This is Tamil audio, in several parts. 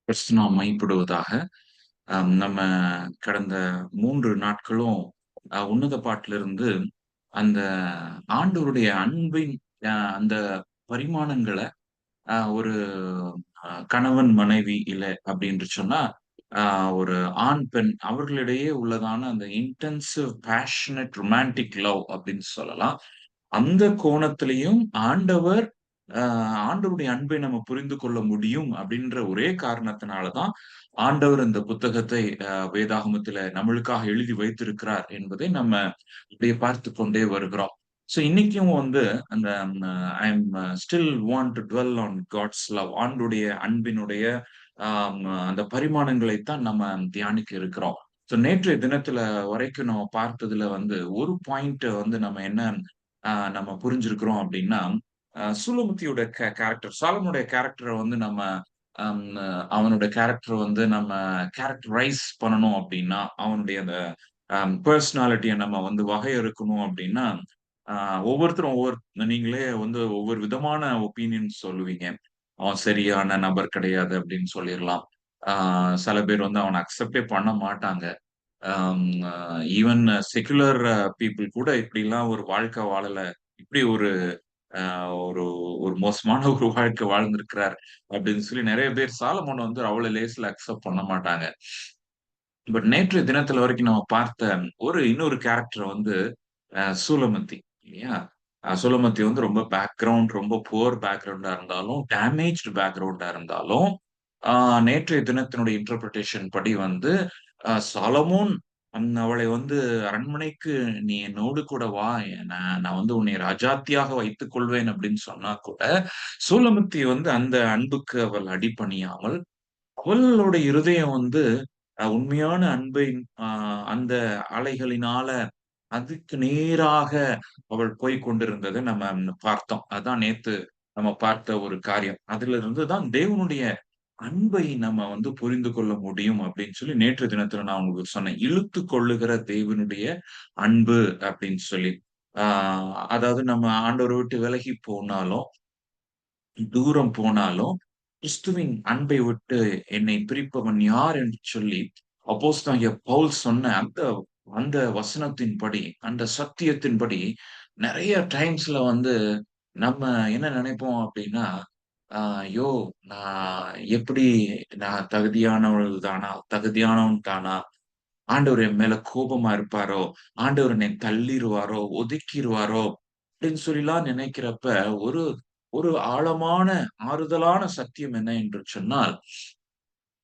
கிறிஸ்து நாம் மையப்படுவதாக. நம்ம கடந்த 3 நாட்களும் உன்னத பாட்டிலிருந்து அந்த ஆண்டவருடைய அன்பின் அந்த பரிமாணங்கள ஒரு கணவன், மனைவி இல்ல அப்படின்னு சொன்னா, அ ஒரு ஆண், பெண் அவர்களிடையே உள்ளதான அந்த இன்டென்சிவ், பேஷனேட், ரொமான்டிக் லவ் அப்படின்னு சொல்லலாம். அந்த கோணத்திலயும் ஆண்டவர் அ ஆண்டவருடைய அன்பை நம்ம புரிந்து கொள்ள முடியும் அப்படின்ற ஒரே காரணத்தினால தான், ஆண்டவர் இந்த புத்தகத்தை வேதாகமத்தில நம்மளுக்காக எழுதி வைத்திருக்கிறார் என்பதை நம்ம அப்படியே பார்த்துக் கொண்டே வருகிறோம். ஸோ இன்னைக்கும் வந்து அந்த I am still want to dwell on God's love ஆண்டுடைய அன்பினுடைய அந்த பரிமாணங்களைத்தான் நம்ம தியானிக்க இருக்கிறோம். ஸோ நேற்றைய தினத்துல வரைக்கும் நம்ம பார்த்ததுல வந்து ஒரு பாயிண்ட் வந்து நம்ம என்ன நம்ம புரிஞ்சிருக்கிறோம் அப்படின்னா, சுலோமுத்தியோட கேரக்டர் சாலமோனுடைய கேரக்டர வந்து நம்ம அம் அவனுடைய கேரக்டர் வந்து நம்ம கேரக்டரைஸ் பண்ணணும் அப்படின்னா, அவனுடைய அந்த பெர்சனாலிட்டிய நம்ம வந்து வகையறுக்கணும் அப்படின்னா, அ ஒவ்வொருத்தரும் நீங்களே வந்து ஒவ்வொரு விதமான ஒப்பீனியன் சொல்லுவீங்க. அவன் சரியான நபர் கிடையாது அப்படின்னு சொல்லிறலாம். ஆ சில பேர் வந்து அவன அக்செப்டே பண்ண மாட்டாங்க. அம் அ ஈவன் செக்குலர் பீப்பிள் கூட இப்படிலாம் ஒரு வாழ்க்கை வாழல. இப்படி ஒரு ஒரு ஒரு மோசமான ஒரு வாழ்க்கை வாழ்ந்திருக்கிறார் அப்படின்னு சொல்லி நெறைய பேர் சாலமோன வந்து அவ்வளவு லேசுல அக்செப்ட் பண்ண மாட்டாங்க. பட் நேற்றைய தினத்துல வரைக்கும் நம்ம பார்த்த இன்னொரு கேரக்டர் வந்து சூலமத்தி இல்லையா? சூலமத்தி வந்து ரொம்ப ரொம்ப புவர் பேக்கிரவுண்டா இருந்தாலும், டேமேஜ்டு பேக்கிரவுண்டா இருந்தாலும், ஆ நேற்றைய தினத்தினுடைய இன்டர்பிரடேஷன் படி வந்து சாலமோன் அவளை வந்து அரண்மனைக்கு நீ என்னோடு கூட வா. நான் வந்து உன்னை ராஜாத்தியாக வைத்துக் கொள்வேன் அப்படின்னு சொன்னா கூட, சூலமத்தி வந்து அந்த அன்புக்கு அவள் அடிபணியாமல், அவளுடைய இருதயம் வந்து உண்மையான அன்பின் அந்த அலைகளினால அதுக்கு நேராக அவள் போய்க் கொண்டிருந்தத நம்ம பார்த்தோம். அதான் நேத்து நம்ம பார்த்த ஒரு காரியம். அதிலிருந்து தான் தேவனுடைய அன்பை நம்ம வந்து புரிந்து கொள்ள முடியும் அப்படின்னு சொல்லி நேற்று தினத்துல நான் உங்களுக்கு சொன்னேன். இழுத்துக் கொள்ளுகிற தேவனுடைய அன்பு அப்படின்னு சொல்லி. ஆ அதாவது நம்ம ஆண்டவர விட்டு விலகி போனாலும், தூரம் போனாலும், கிறிஸ்துவின் அன்பை விட்டு என்னை பிரிப்பவன் யார் என்று சொல்லி அப்போஸ்தலனாகிய பவுல் சொன்ன அந்த அந்த வசனத்தின்படி, அந்த சத்தியத்தின்படி நெறைய டைம்ஸ்ல வந்து நம்ம என்ன நெனைப்போம் அப்டின்னா, ஐயோ! எப்படி நான் தகுதியானவள் தானா? தகுதியானவன் தானா? ஆண்டவர் என் மேல கோபமா இருப்பாரோ? ஆண்டவர் என்னை தள்ளிருவாரோ? ஒதுக்கிருவாரோ? அப்படின்னு சொல்லிலாம் நினைக்கிறப்ப, ஒரு ஒரு ஆழமான, ஆறுதலான சத்தியம் என்ன என்று சொன்னால்,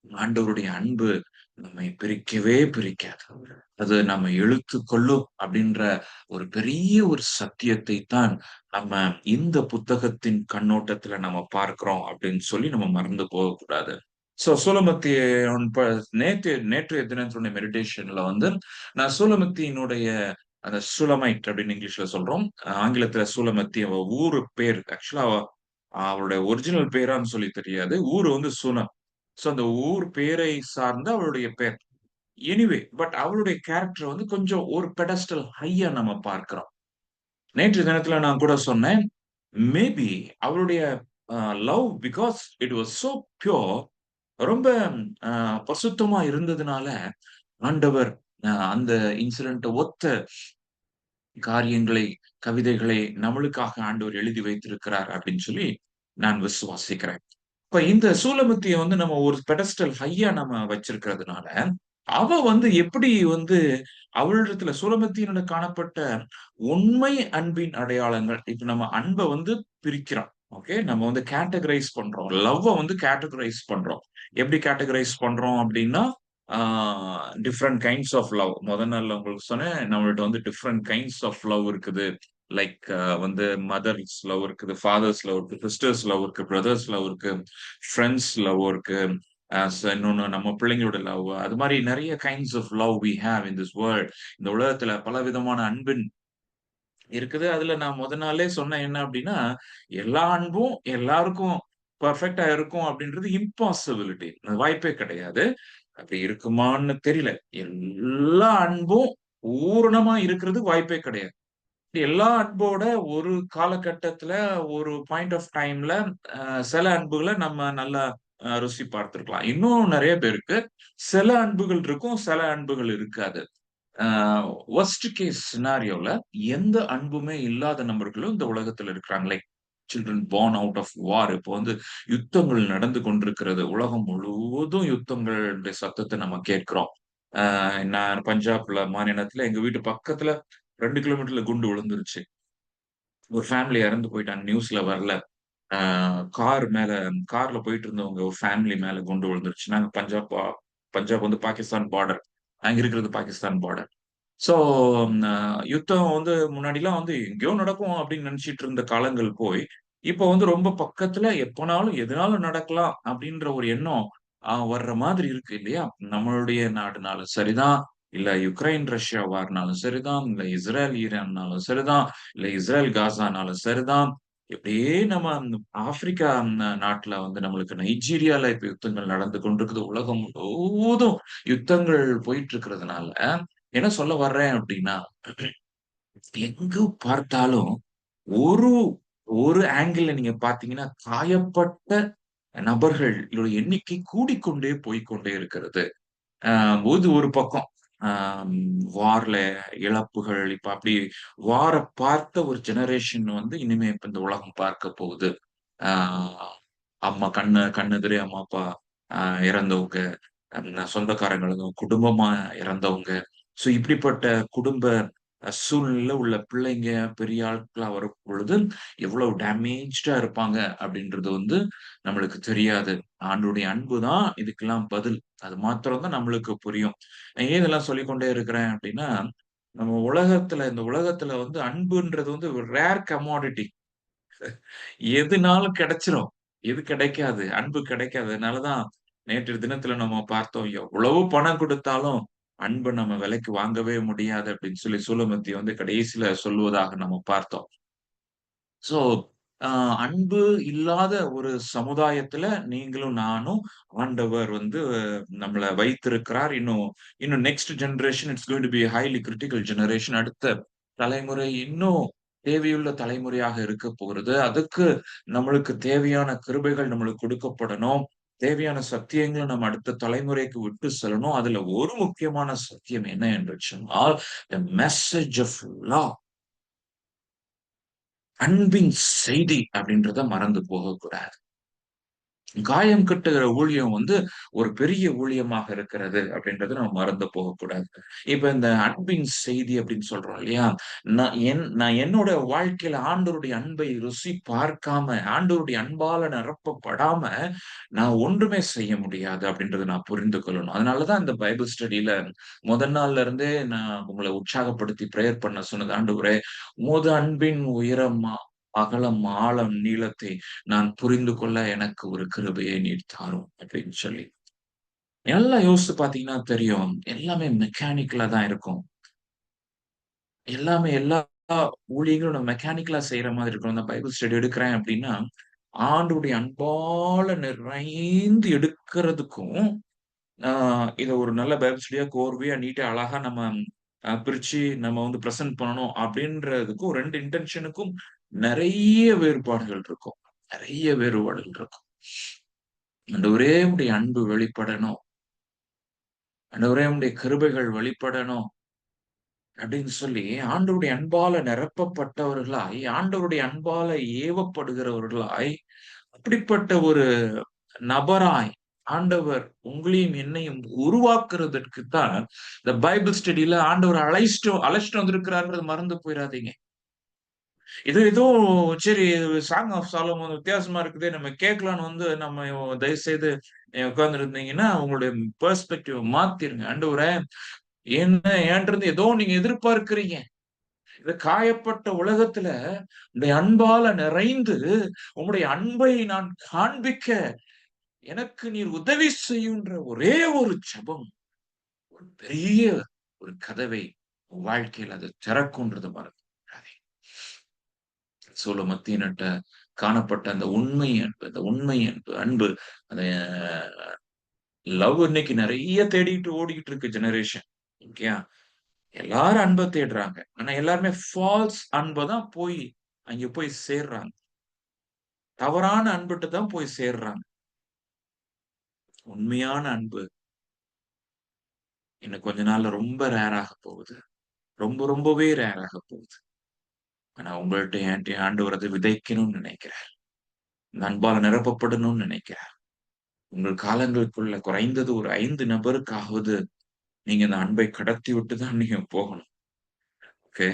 ஆண்டவருடைய அன்பு நம்மை பிரிக்கவே பிரிக்காது. அது நம்ம இழுத்துக் கொள்ளும் அப்படின்ற ஒரு பெரிய ஒரு சத்தியத்தை தான் நம்ம இந்த புத்தகத்தின் கண்ணோட்டத்துல நம்ம பார்க்கிறோம் அப்படின்னு சொல்லி நம்ம மறந்து போகக்கூடாது. சூலமத்தி ப நேற்றைய தினத்தினுடைய மெடிடேஷன்ல வந்து நான் சூலமத்தியினுடைய அந்த சூலமைட் அப்படின்னு இங்கிலீஷ்ல சொல்றோம். ஆங்கிலத்துல சூலமத்தி அவ ஊரு பேர். ஆக்சுவலா அவளுடைய ஒரிஜினல் பேரான்னு சொல்லி தெரியாது. ஊரு வந்து சூலம். அந்த ஊர் பேரை சார்ந்த அவளுடைய பெயர். எனிவே, பட் அவளுடைய கேரக்டர் வந்து கொஞ்சம் ஒரு பெடஸ்டல் ஹையா நம்ம பார்க்கிறோம். நேற்று தினத்துல நான் கூட சொன்னேன். மேபி அவளுடைய love because it was so pure ரொம்ப அ பரிசுத்தமா இருந்ததுனால, ஆண்டவர் அந்த இன்சிடென்ட்ட ஒத்த காரியங்களை, கவிதைகளை நம்மளுக்காக ஆண்டவர் எழுதி வைத்திருக்கிறார் அப்படின்னு சொல்லி நான் விசுவாசிக்கிறேன். இப்ப இந்த சூலமுத்திய வந்து நம்ம ஒரு பெடஸ்டல் ஹையா நம்ம வச்சிருக்கிறதுனால, அவ வந்து எப்படி வந்து அவளிடத்துல சூலமத்தியினிடம் காணப்பட்ட உண்மை அன்பின் அடையாளங்கள் இப்ப நம்ம அன்ப வந்து பிரிக்கிறோம். ஓகே. நம்ம வந்து கேட்டகரைஸ் பண்றோம். லவ்வ வந்து கேட்டகரைஸ் பண்றோம். எப்படி கேட்டகரைஸ் பண்றோம் அப்டின்னா, ah different kinds of love. நாள்ல உங்களுக்கு சொன்னேன். நம்மள்ட்ட வந்து டிஃபரெண்ட் கைண்ட்ஸ் ஆஃப் லவ் இருக்குது. லைக் வந்து மதர்ஸ் லவ் இருக்குது, ஃபாதர்ஸ் லவ் இருக்கு, சிஸ்டர்ஸ் லவ் இருக்கு, பிரதர்ஸ் லவ் இருக்கு, ஃபிரெண்ட்ஸ் லவ் இருக்கு. இன்னொன்னு நம்ம பிள்ளைங்களோட லவ். அது மாரி நெறைய kinds of love we have in this world. இந்த உலகத்துல பலவிதமான அன்பின் இருக்குது. அதுல நான் நாளே சொன்னேன் என்ன அப்டின்னா, எல்லா அன்பும் எல்லாருக்கும் பெர்ஃபெக்ட்டா இருக்கும் அப்டின்றது இம்பாசிபிலிட்டி. வாய்ப்பே கிடையாது. அப்படி இருக்குமான்னு தெரியல. எல்லா அன்பும் பூரணமா இருக்கிறதுக்கு வாய்ப்பே கிடையாது. எல்லா அன்போட ஒரு காலகட்டத்துல, ஒரு பாயிண்ட் ஆஃப் டைம்ல சில அன்புகள நம்ம நல்லா ருசி பார்த்திருக்கலாம். இன்னும் நெறைய பேருக்கு சில அன்புகள் இருக்கும், சில அன்புகள் இருக்காது. ஆ வொர்ஸ்ட் கேஸ் சினாரியோல எந்த அன்புமே இல்லாத நபர்களும் இந்த உலகத்துல இருக்கிறாங்க. Like children born out of war. இப்போ வந்து யுத்தங்கள் நடந்து கொண்டிருக்கிறது. உலகம் முழுவதும் யுத்தங்களுடைய சத்தத்த நம்ம கேட்கிறோம். ஆ நான் பஞ்சாப்ல மாநிலத்தில எங்க வீட்டு பக்கத்துல 2 கிலோமீட்டர்ல குண்டு விழுந்துருச்சு. ஒரு ஃபேமிலி இறந்து போயிட்டாங்க. நியூஸ்ல வரல. ஆ கார் மேல கார்ல போயிட்டு இருந்தவங்க ஒரு ஃபேமிலி மேல குண்டு விழுந்துருச்சு. நாங்க பஞ்சாப் வந்து பாகிஸ்தான் பார்டர். நாங்க இருக்கிறது பாகிஸ்தான் பார்டர். ஸோ அ யுத்தம் வந்து முன்னாடிலாம் வந்து எங்கேயோ நடக்கும் அப்படின்னு நினைச்சிட்டு இருந்த காலங்கள் போய், இப்போ வந்து ரொம்ப பக்கத்துல எப்பனாலும் எதுனாலும் நடக்கலாம் அப்படின்ற ஒரு எண்ணம் வர்ற மாதிரி இருக்கு இல்லையா? நம்மளுடைய நாடுனாலும் சரிதான், இல்ல யுக்ரைன் ரஷ்யா வார்னாலும் சரிதான், இல்ல இஸ்ரேல் ஈரான்னாலும் சரிதான், இல்ல இஸ்ரேல் காசானாலும் சரிதான். இப்படியே நம்ம ஆப்பிரிக்கா நாட்டுல வந்து நம்மளுக்கு நைஜீரியால இப்ப யுத்தங்கள் நடந்து கொண்டிருக்குது. உலகம் முழுவதும் யுத்தங்கள் போயிட்டு இருக்கிறதுனால என்ன சொல்ல வர்றேன் அப்படின்னா, எங்கு பார்த்தாலும் ஒரு ஒரு ஆங்கிள்ல நீங்க பார்த்தீங்கன்னா, காயப்பட்ட நபர்களுடைய எண்ணிக்கை கூடிக்கொண்டே போய்க்கொண்டே இருக்கிறது. அ இது ஒரு பக்கம். ஆம் வார்ல இழப்புகள் இப்ப அப்படி வார பார்த்த ஒரு ஜெனரேஷன் வந்து இனிமே இப்ப இந்த உலகம் பார்க்க போகுது. ஆ அம்மா கண்ணெதிரே அம்மா, அப்பா அ இறந்தவங்க, சொந்தக்காரங்களும், குடும்பமா இறந்தவங்க. ஸோ இப்படிப்பட்ட குடும்ப சூழ்நிலையில உள்ள பிள்ளைங்க பெரிய ஆட்களா வரும்பொழுது, எவ்வளவு டேமேஜ்டா இருப்பாங்க அப்படின்றது வந்து நம்மளுக்கு தெரியாது. ஆண்டவருடைய அன்பு தான் இதுக்கெல்லாம் பதில். அது மாத்திரம் தான் நம்மளுக்கு புரியும். நான் ஏன் இதெல்லாம் சொல்லிக்கொண்டே இருக்கிறேன் அப்படின்னா, நம்ம இந்த உலகத்துல வந்து அன்புன்றது வந்து ஒரு ரேர் கமோடிட்டி. எதுனாலும் கிடைச்சிரும். எது கிடைக்காது? அன்பு கிடைக்காது. அதனால தான் நேற்று தினத்துல நம்ம பார்த்தோம். எவ்வளவு பணம் குடுத்தாலும், அன்ப நம்ம விலைக்கு வாங்கவே முடியாது அப்படின்னு சொல்லி சூலமத்தி வந்து கடைசியில சொல்லுவதாக நம்ம பார்த்தோம். ஸோ, அ அன்பு இல்லாத ஒரு சமுதாயத்துல நீங்களும் நானும் ஆண்டவர் வந்து நம்மள வைத்திருக்கிறார். இன்னும் next generation it's going to be highly critical generation. அடுத்த தலைமுறை இன்னும் தேவையுள்ள தலைமுறையாக இருக்க போகிறது. அதுக்கு நம்மளுக்கு தேவையான கிருபைகள் நம்மளுக்கு கொடுக்கப்படணும். தேவையான சத்தியங்கள நம்ம அடுத்த தலைமுறைக்கு விட்டு செல்லணும். அதுல ஒரு முக்கியமான சத்தியம் என்ன என்று சொன்னால், த மெசேஜ் ஆஃப் லவ். அன்பின் செய்தி அப்படின்றத மறந்து போகக்கூடாது. காயம் கட்டுகிற ஊழியம் வந்து ஒரு பெரிய ஊழியமாக இருக்கிறது அப்படின்றத நம்ம மறந்து போகக்கூடாது. இப்ப இந்த அன்பின் செய்தி அப்படின்னு சொல்றோம் இல்லையா? நான் என்னோட வாழ்க்கையில ஆண்டவருடைய அன்பை ருசி பார்க்காம, ஆண்டவருடைய அன்பால நிரப்பப்படாம, நான் ஒன்றுமே செய்ய முடியாது அப்படின்றத நான் புரிந்து கொள்ளணும். அதனால தான் இந்த பைபிள் ஸ்டடில முதல் நாள்ல இருந்தே நான் உங்கள உற்சாகப்படுத்தி பிரேயர் பண்ண சொன்னது, ஆண்டவரே உமது அன்பின் உயரம், அகலம், ஆழம், நீளத்தை நான் புரிந்து கொள்ள எனக்கு ஒரு கிருபையை நீர் தாரும் அப்படின்னு சொல்லி. நல்லா யோசிச்சு பார்த்தீங்கன்னா தெரியும். எல்லாமே மெக்கானிக்கலா தான் இருக்கும். எல்லா ஊழியங்களும் நம்ம மெக்கானிக்கலா செய்ற மாதிரி இருக்கும். நான் பைபிள் ஸ்டடி எடுக்கிறேன் அப்படின்னா, ஆண்டவருடைய அன்பால நிறைந்து எடுக்கிறதுக்கும், ஆ இத ஒரு நல்ல பைபிள் ஸ்டடியா கோர்வையா, நீட்டா, அழகா நம்ம பிரிச்சு நம்ம வந்து பிரசன்ட் பண்ணணும் அப்படின்றதுக்கும் 2 இன்டென்ஷனுக்கும் நெறைய வேறுபாடுகள் இருக்கும். நெறைய வேறுபாடுகள் இருக்கும். ஆண்டவரே உம்முடைய அன்பு வெளிப்படணும். ஆண்டவரே உம்முடைய கிருபைகள் வெளிப்படணும். அப்படின்னு சொல்லி ஆண்டவருடைய அன்பால நிரப்பப்பட்டவர்களாய், ஆண்டவருடைய அன்பால ஏவப்படுகிறவர்களாய், அப்படிப்பட்ட ஒரு நபராய் ஆண்டவர் உங்களையும் என்னையும் உருவாக்குறதற்கு தான் இந்த பைபிள் ஸ்டடில ஆண்டவர் அழைச்சிட்டு வந்திருக்கிறார்ன்றத மறந்து போயிறாதீங்க. ஏதோ சரி சாங் ஆஃப் சாலமோன் வித்தியாசமா இருக்குதே நம்ம கேட்கலான்னு வந்து நம்ம தயவு செய்து உட்கார்ந்திருந்தீங்கன்னா, உங்களுடைய பெர்ஸ்பெக்டிவ் மாத்திருங்க. ஆண்டவரே என்ன என்ட்ட ஏதோ நீங்க எதிர்பார்க்கிறீங்க. இந்த காயப்பட்ட உலகத்துல உம்முடைய அன்பால நிறைந்து, உம்முடைய அன்பை நான் காண்பிக்க எனக்கு நீர் உதவி செய்யுன்ற ஒரே ஒரு ஜெபம், ஒரு பெரிய ஒரு கதவை உன் வாழ்க்கையில அது திறக்கும்ன்றத மறந்துடாதீங்க. சோலமத்தியன்ட்ட காணப்பட்ட அந்த உண்மை அன்பு, அந்த லவ் இன்னைக்கு நெறைய தேடிட்டு ஓடிக்கிட்டு இருக்கு ஜெனரேஷன். ஓகேயா? எல்லாரும் அன்ப தேடுறாங்க. ஆனா எல்லாருமே ஃபால்ஸ் அன்ப தான் அங்க போய் சேர்றாங்க. தவறான அன்பிட்ட தான் போய் சேர்றாங்க. உண்மையான அன்பு இன்னும் கொஞ்ச நாள்ல ரொம்ப ரேர் ஆக போகுது. ரொம்பவே ரேர் ஆக போகுது. ஆனா உங்கள்ட்ட என்ட்டயும் ஆண்டவர் அத விதைக்கணும்னு நினைக்கிறார். இந்த அன்பால நிரப்பப்படணும்னு நினைக்கிறார். உங்கள் காலங்களுக்குள்ள குறைந்தது ஒரு 5 நபருக்காவது நீங்க இந்த அன்பை கடத்தி விட்டு தான் நீங்க போகணும். ஓகே.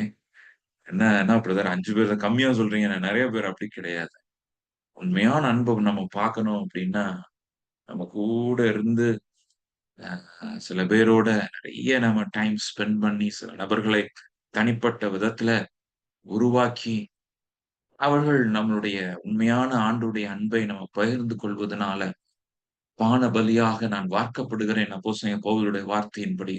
என்ன என்ன பிரதர் 5 பேர் கம்மியா சொல்றீங்க. நெறைய பேர் அப்படி கிடையாது. உண்மையான அன்ப நம்ம பார்க்கணும் அப்படின்னா, நம்ம கூட இருந்து சில பேரோட நெறைய நம்ம டைம் ஸ்பெண்ட் பண்ணி, சில நபர்களை தனிப்பட்ட விதத்துல உருவாக்கி, அவர்கள் நம்மளுடைய உண்மையான ஆண்டுடைய அன்பை நம்ம பகிர்ந்து கொள்வதனால, பான பலியாக நான் வார்க்கப்படுகிறேன். அப்போஸ்தலன் பவுலுடைய வார்த்தையின்படி,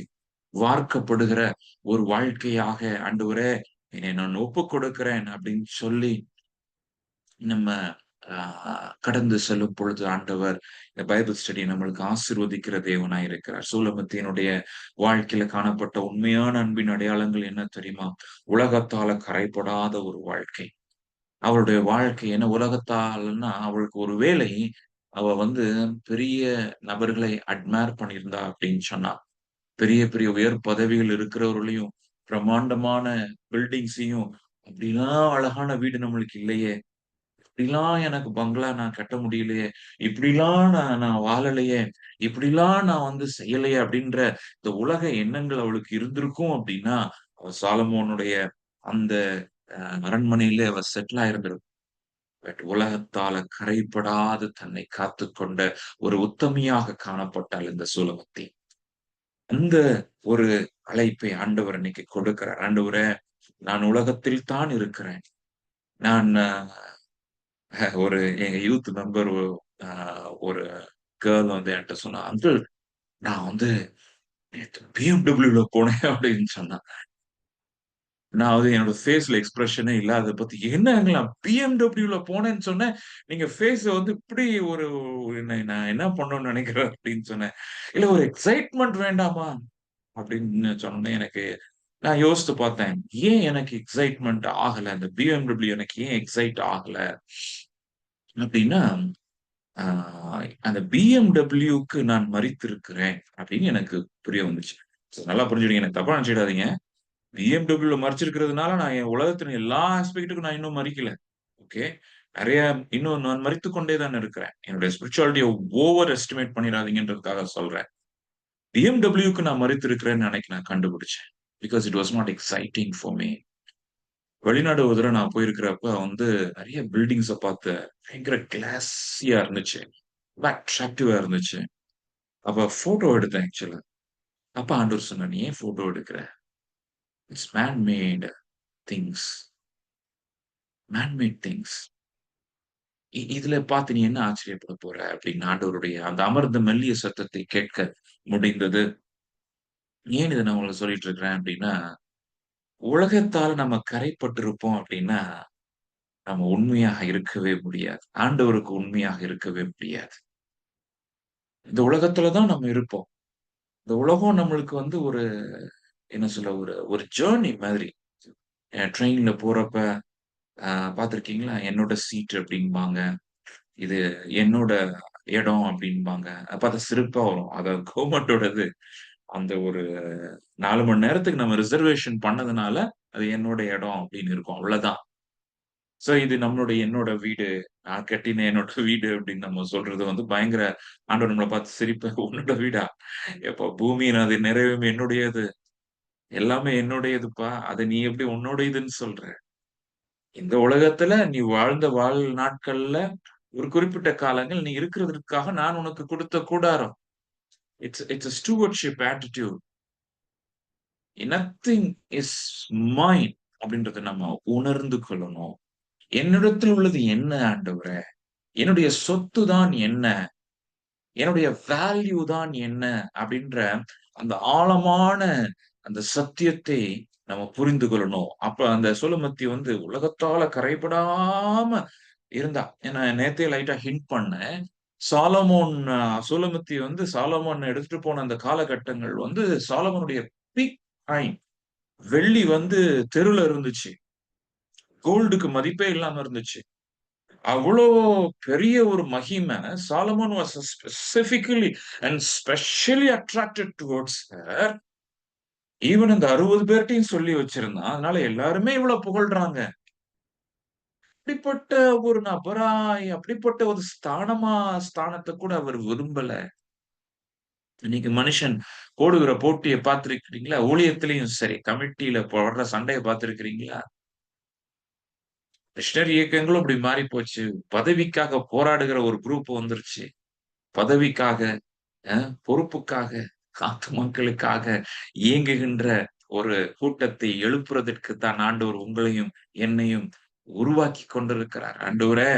வார்க்கப்படுகிற ஒரு வாழ்க்கையாக ஆண்டவரே என்னை நான் ஒப்புக் கொடுக்கிறேன் அப்படின்னு சொல்லி நம்ம அ கடந்து செல்லும் பொழுது ஆண்டவர் இந்த பைபிள் ஸ்டடி நம்மளுக்கு ஆசீர்வதிக்கிற தேவனாய் இருக்கிறார். சூலமத்தியனுடைய வாழ்க்கையில காணப்பட்ட உண்மையான அன்பின் அடையாளங்கள் என்ன தெரியுமா? உலகத்தால கரைபடாத ஒரு வாழ்க்கை. அவளுடைய வாழ்க்கை என்ன உலகத்தால்ன்னா, அவளுக்கு ஒரு வேளை அவ வந்து பெரிய நபர்களை அட்மையர் பண்ணியிருந்தா அப்படின்னு சொன்னா. பெரிய பெரிய உயர் பதவிகள் இருக்கிறவர்களையும், பிரம்மாண்டமான பில்டிங்ஸையும், அப்படிலாம் அழகான வீடு நம்மளுக்கு இல்லையே! இப்படிலாம் எனக்கு பங்களா நான் கட்ட முடியலையே! இப்படிலாம் நான் நான் வாழலையே! இப்படிலாம் நான் வந்து செய்யலையே! அப்படின்ற இந்த உலக எண்ணங்கள் அவளுக்கு இருந்திருக்கும் அப்படின்னா, அவ சாலமோனுடைய அந்த அரண்மனையிலே அவ செட்டில் ஆயிருந்திருப்பா. பட் உலகத்தால கரைபடாது தன்னை காத்துக்கொண்ட ஒரு உத்தமியாக காணப்பட்டாள் இந்த சூலமத்தி. அந்த ஒரு அழைப்பை ஆண்டவர் இன்னைக்கு கொடுக்கிறார். ஆண்டவரே! நான் உலகத்தில் தான் இருக்கிறேன். நான் ஒரு எங்க யூத் மெம்பர் அ ஒரு கேர்ள் வந்து என்ட்ட சொன்னா, "அங்கிள் நான் வந்து நேத்து BMWல போனேன்" அப்படின்னு சொன்னா. நான் வந்து என்னோட ஃபேஸ்ல எக்ஸ்பிரஷனே இல்ல. அத பத்தி "என்னங்க நான் BMWல போனேன்னு சொன்னேன். நீங்க ஃபேஸ வந்து இப்படி ஒரு என்ன நான் என்ன பண்ணணும்னு நெனைக்கிறேன்" அப்படின்னு சொன்னேன். "இல்ல ஒரு எக்ஸைட்மென்ட் வேண்டாமா?" அப்படின்னு சொன்னோனே எனக்கு நான் யோசித்து பார்த்தேன். ஏன் எனக்கு எக்ஸைட்மென்ட் ஆகல? அந்த BMW எனக்கு ஏன் எக்ஸைட் ஆகல? அப்படின்னா, ஆ அந்த BMWக்கு நான் மரித்திருக்கிறேன் அப்படின்னு எனக்கு புரிய வந்துச்சு. நல்லா புரிஞ்சுடுங்க. எனக்கு தப்பா நெனச்சுடாதீங்க. BMWல மரிச்சிருக்கிறதுனால நான் என் உலகத்தின் எல்லா அஸ்பெக்ட்டுக்கும் நான் இன்னும் மரிக்கல. ஓகே. நெறைய இன்னும் நான் மரித்துக் கொண்டே தான் இருக்கிறேன். என்னுடைய ஸ்பிரிச்சுவாலிட்டிய ஓவர் எஸ்டிமேட் பண்ணிறாதீங்கன்றதுக்காக சொல்றேன். BMWக்கு நான் மரித்திருக்கிறேன்னு அன்னைக்கு நான் கண்டுபிடிச்சேன். Because it was not exciting for me. வெளிநாடு ஒரு தடவ நான் போயிருக்கிறப்ப வந்து நெறைய பில்டிங்ஸ பார்த்தேன். பயங்கர கிளாஸியா இருந்துச்சு. ரொம்ப அட்ராக்டிவா இருந்துச்சு. அப்ப ஃபோட்டோ எடுத்தேன் ஆக்சுவலா. அப்ப ஆண்டவர் சொன்னார், "நீ ஏன் ஃபோட்டோ எடுக்குற? It's man made things. Man made things. இதுல பார்த்து நீ என்ன ஆச்சரியப்பட போற?" அப்படின்னு ஆண்டவருடைய அந்த அமர்ந்த மெல்லிய சத்தத்தை கேட்க முடிந்தது. ஏன் இத நான் உங்களுக்கு சொல்லிட்டு இருக்கிறேன் அப்படின்னா, உலகத்தால நம்ம கரைப்பட்டிருப்போம் அப்படின்னா, நம்ம உண்மையாக இருக்கவே முடியாது. ஆண்டவருக்கு உண்மையாக இருக்கவே முடியாது. இந்த உலகத்துல தான் நம்ம இருப்போம். இந்த உலகம் நம்மளுக்கு வந்து ஒரு என்ன சொல்ல ஒரு ஒரு ஜர்னி மாதிரி. ட்ரெயின்ல போறப்ப அ பார்த்திருக்கீங்களா? என்னோட சீட் அப்டிம்பாங்க. இது என்னோட இடம் அப்டிம்பாங்க. பார்த்தா சிரிப்பா வரும். அது கவர்மெண்டோடது. அந்த ஒரு 4 மணி நேரத்துக்கு நம்ம ரிசர்வேஷன் பண்ணதுனால, அது என்னோட இடம் அப்டின்னு இருக்கும். அவ்வளதான். இது நம்மளுடைய என்னோட வீடு. நான் கட்டின என்னோட வீடு அப்டின்னு நம்ம சொல்றது வந்து பயங்கர ஆண்டவர் நம்மள பார்த்து சிரிப்பாரு. உன்னோட வீடா? எப்பா பூமியின் அது நிறைவும் என்னுடையது. எல்லாமே என்னுடையதுப்பா. அத நீ எப்படி உன்னோடையதுன்னு சொல்ற? இந்த உலகத்துல நீ வாழ்ந்த நாட்கள்ல ஒரு குறிப்பிட்ட காலங்கள் நீ இருக்கிறதற்காக நான் உனக்கு குடுத்த கூடாரம். It's a stewardship attitude. Nothing is mine அப்படின்றத நம்ம உணர்ந்து கொள்ளணும். என்னிடத்தில் உள்ளது என்ன ஆண்டவரே? என்னுடைய சொத்து தான் என்ன? என்னுடைய வேல்யூ தான் என்ன? அப்படின்ற அந்த ஆழமான அந்த சத்தியத்தை நம்ம புரிந்து கொள்ளணும். அப்ப அந்த சூலமத்தி வந்து உலகத்தால கரைபடாம இருந்தா. ஏன்னா நேத்தே லைட்டா ஹிண்ட் பண்ணேன். சாலமோன் சூலமத்தி வந்து சாலமோன் எடுத்துட்டு போன அந்த காலகட்டங்கள் வந்து சாலமோனுடைய பீக் டைம். வெள்ளி வந்து தெருல இருந்துச்சு. கோல்டுக்கு மதிப்பே இல்லாம இருந்துச்சு. அவ்வளோ பெரிய ஒரு மகிமை. Solomon was specifically and specially attracted towards her. Even இந்த 60 பேர்ட்டையும் சொல்லி வச்சிருந்தான். அதனால எல்லாருமே இவ்வளவு புகழ்றாங்க. அப்படிப்பட்ட ஒரு நபராய், அப்படிப்பட்ட ஒரு ஸ்தானத்தை கூட அவர் விரும்பல. இன்னைக்கு மனுஷன் போடுகிற போட்டியை பார்த்திருக்கிறீங்களா? ஊழியத்திலையும் சரி, கமிட்டியில போடுற சண்டையை பார்த்திருக்கிறீங்களா? மிஷனரி இயக்கங்களும் இப்படி மாறி போச்சு. பதவிக்காக போராடுகிற ஒரு குரூப் வந்துருச்சு. பதவிக்காக, பொறுப்புக்காக, காத்து மக்களுக்காக இயங்குகின்ற ஒரு கூட்டத்தை எழுப்புறதற்கு தான் ஆண்டவர் உங்களையும் என்னையும் உருவாக்கி கொண்டிருக்கிறார். ஆண்டவரே,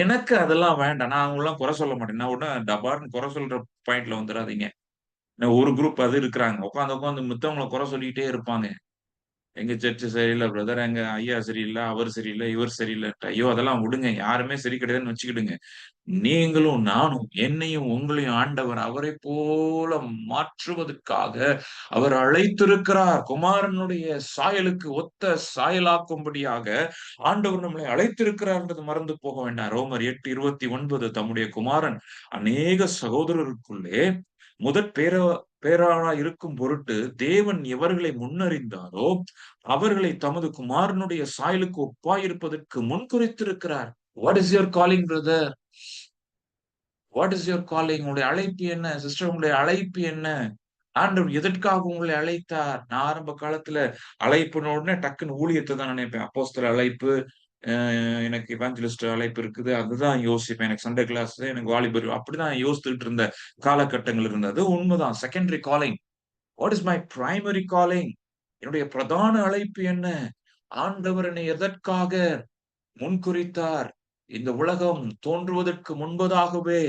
எனக்கு அதெல்லாம் வேண்டாம். நான் அவங்களெல்லாம் குறை சொல்ல மாட்டேன். நான் உடனே டபார்ன்னு குறை சொல்ற பாயிண்ட்ல வந்துடாதீங்க. ஒரு குரூப் அது இருக்கிறாங்க. உட்கார்ந்து உட்கார்ந்து மித்தவங்கள குறை சொல்லிட்டே இருப்பாங்க. எங்க சர்ச் சரியில்ல பிரதர், எங்க ஐயா சரியில்ல, அவர் சரியில்ல, இவர் சரியில்ல. ஐயோ அதெல்லாம் விடுங்க. யாருமே சரி கிடையாதுன்னு வச்சுக்கிடுங்க. நீங்களும் நானும் என்னையும் உங்களையும் ஆண்டவர் அவரை போல மாற்றுவதற்காக அவர் அழைத்திருக்கிறார். குமாரனுடைய சாயலுக்கு ஒத்த சாயலாக்கும்படியாக ஆண்டவர் நம்மளை அழைத்திருக்கிறார்ன்றது மறந்து போக வேண்டாம். ரோமர் 8:29 தம்முடைய குமாரன் அநேக சகோதரருக்குள்ளே முதற் பேராளா இருக்கும் பொருட்டு தேவன் எவர்களை முன்னறிந்தாரோ அவர்களை தமது குமாரனுடைய சாயலுக்கு ஒப்பாயிருப்பதற்கு முன்குறித்திருக்கிறார். What is your calling brother? What is your calling? உங்களுடைய அழைப்பு என்ன சிஸ்டர்? உங்களுடைய அழைப்பு என்ன? ஆண்டவர் எதற்காக உங்களை அழைத்தார்? நான் ஆரம்ப காலத்துல அழைப்புன உடனே டக்குன்னு ஊழியத்தை தான் நினைப்பேன். அப்போஸ்தல அழைப்பு, எனக்கு இவாஞ்சலிஸ்ட் அழைப்பு இருக்குது, அதுதான் யோசிப்பேன். எனக்கு சண்டே கிளாஸ், எனக்கு வாலிபர், அப்படிதான் யோசித்துட்டு இருந்த காலகட்டங்கள் இருந்தது. உண்மைதான். Secondary calling. What is my primary calling? என்னுடைய பிரதான அழைப்பு என்ன? ஆண்டவர் என்னை எதற்காக முன்குறித்தார்? இந்த உலகம் தோன்றுவதற்கு முன்பதாகவே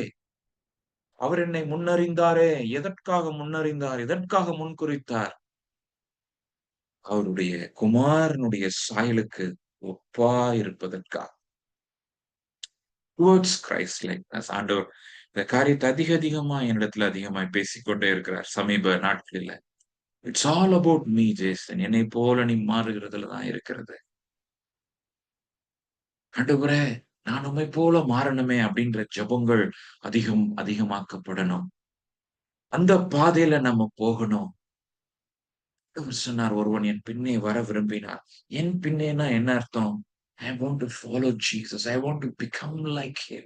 அவர் என்னை முன்னறிந்தாரே. எதற்காக முன்னறிந்தார்? எதற்காக முன்குறித்தார்? அவருடைய குமாரனுடைய சாயலுக்கு ஒப்பா இருப்பதற்காக. Towards Christ likeness. ஆண்டவர் இந்த காரியத்தை அதிகமா என்னிடத்துல அதிகமாய் பேசிக்கொண்டே இருக்கிறார் சமீப நாட்களில். It's all about me Jason. என்னை போல நீ மாறுகிறதுல தான் இருக்கிறது. ஆண்டவரே, நான் உம்மை போல மாறணுமே அப்படின்ற ஜெபங்கள் அதிகமாக்கப்படணும். அந்த பாதையில நம்ம போகணும். அவர் சொன்னார், ஒருவன் என் பின்னே வர விரும்பினார். என் பின்னேனா என்ன அர்த்தம்? I want to follow Jesus. I want to become like him.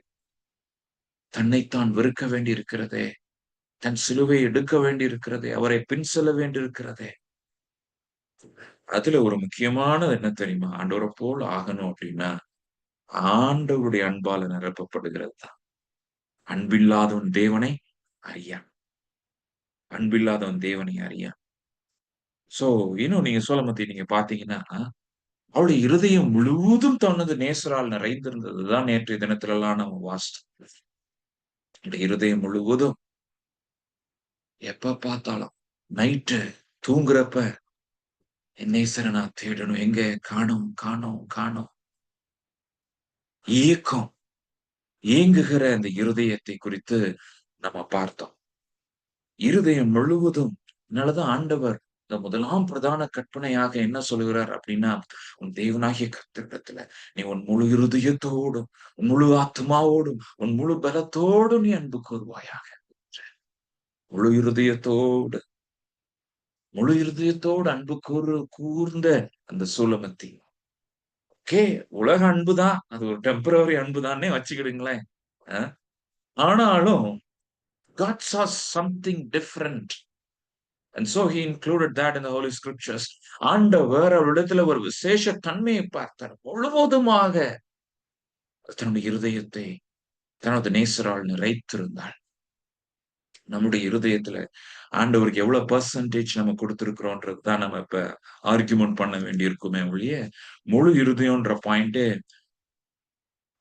தன்னைத்தான் வெறுக்க வேண்டி இருக்கிறதே. தன் சிலுவை எடுக்க வேண்டி இருக்கிறதே. அவரை பின் செல்ல வேண்டி இருக்கிறதே. அதுல ஒரு முக்கியமானது என்ன தெரியுமா? ஆண்டவரை போல் ஆகணும் அப்படின்னா, ஆண்டவருடைய அன்பால நிரப்பப்படுகிறது தான். அன்பில்லாதவன் தேவனை அறியான். அன்பில்லாதவன் தேவனை அறியான். சோ, இன்னும் நீங்க சோலமத்தி நீங்க பாத்தீங்கன்னா, அவளுடைய இருதயம் முழுவதும் தனது நேசரால் நிறைந்திருந்ததுதான் நேற்றைய தினத்திலெல்லாம் நம்ம வாசித்தோம். என்னுடைய இருதயம் முழுவதும் எப்ப பார்த்தாலும் நைட்டு தூங்குறப்ப என் நேசரை நான் தேடணும். எங்க காணோம், காணோம், காணோம். ஏக்கம், ஏங்குகிற அந்த இருதயத்தை குறித்து நம்ம பார்த்தோம். இருதயம் முழுவதும். அதனாலதான் ஆண்டவர் இந்த முதலாம் பிரதான கற்பனையாக என்ன சொல்லுகிறார் அப்படின்னா, உன் தேவனாகிய கர்த்தரிடத்துல நீ உன் முழு இருதயத்தோடும், உன் முழு ஆத்மாவோடும், உன் முழு பலத்தோடும் நீ அன்பு கூறுவாயாக. முழு இருதயத்தோடு, முழு இருதயத்தோடு அன்பு கூர்ந்த அந்த சூலமத்தி. ஓகே, உலக அன்புதான். அது ஒரு டெம்பரரி அன்புதானே வச்சுக்கிடுங்களேன். ஆனாலும் God saw something different. And so he included that in the Holy Scriptures. ஆண்டவர் அவரிடத்துல ஒரு விசேஷ தன்மையை பார்த்தார். முழுவதுமாக தன்னுடைய இருதயத்தை தனது நேசரால் நிறைத்திருந்தாள். நம்முடைய இருதயத்துல ஆண்டவருக்கு எவ்வளவு பெர்சன்டேஜ் நம்ம கொடுத்திருக்கிறோம்ன்றது தான் நம்ம இப்ப ஆர்குமெண்ட் பண்ண வேண்டி இருக்குமே ஒழிய, முழு இருதயம்ன்ற பாயிண்டே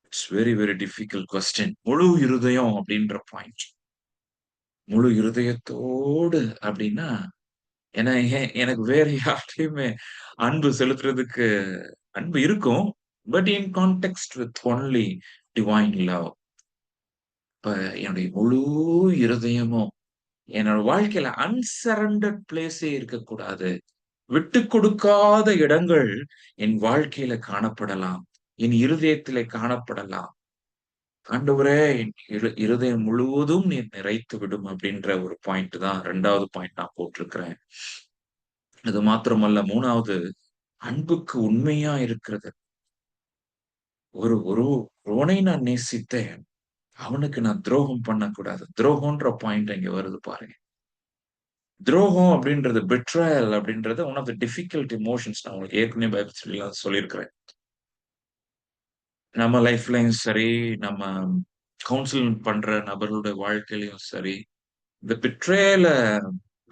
it's very very difficult question. முழு இருதயம் அப்படின்ற பாயிண்ட், முழு இருதயத்தோடு அப்படின்னா, ஏன்னா எனக்கு வேற யார்கிட்டயுமே அன்பு செலுத்துறதுக்கு அன்பு இருக்கும். But in context with only divine love. இப்ப என்னுடைய முழு இருதயமும் என்னோட வாழ்க்கையில அன்சரண்டட் பிளேஸே இருக்கக்கூடாது. விட்டு கொடுக்காத இடங்கள் என் வாழ்க்கையில காணப்படலாம், என் இருதயத்திலே காணப்படலாம். ஆண்டவரே, என் இருதயம் முழுவதும் நீர் நிறைத்து விடும் அப்படின்ற ஒரு பாயிண்ட் தான் 2வது பாயிண்ட் நான் போட்டிருக்கிறேன். அது மாத்திரமல்ல, 3வது அன்புக்கு உண்மையா இருக்கிறது. ஒரு ஒரு ஒருவனை நான் நேசித்தேன். அவனுக்கு நான் துரோகம் பண்ணக்கூடாது. துரோகம்ன்ற பாயிண்ட் இங்க வருது பாருங்க. துரோகம் அப்படின்றது பெட்ராயல் அப்படின்றது one of the difficult emotions. நான் உங்களுக்கு ஏற்கனவே பைபிள் ஸ்டடில சொல்லியிருக்கிறேன். நம்ம லைஃப்லயும் சரி, நம்ம கவுன்சில் பண்ற நபர்களுடைய வாழ்க்கையிலயும் சரி, இந்த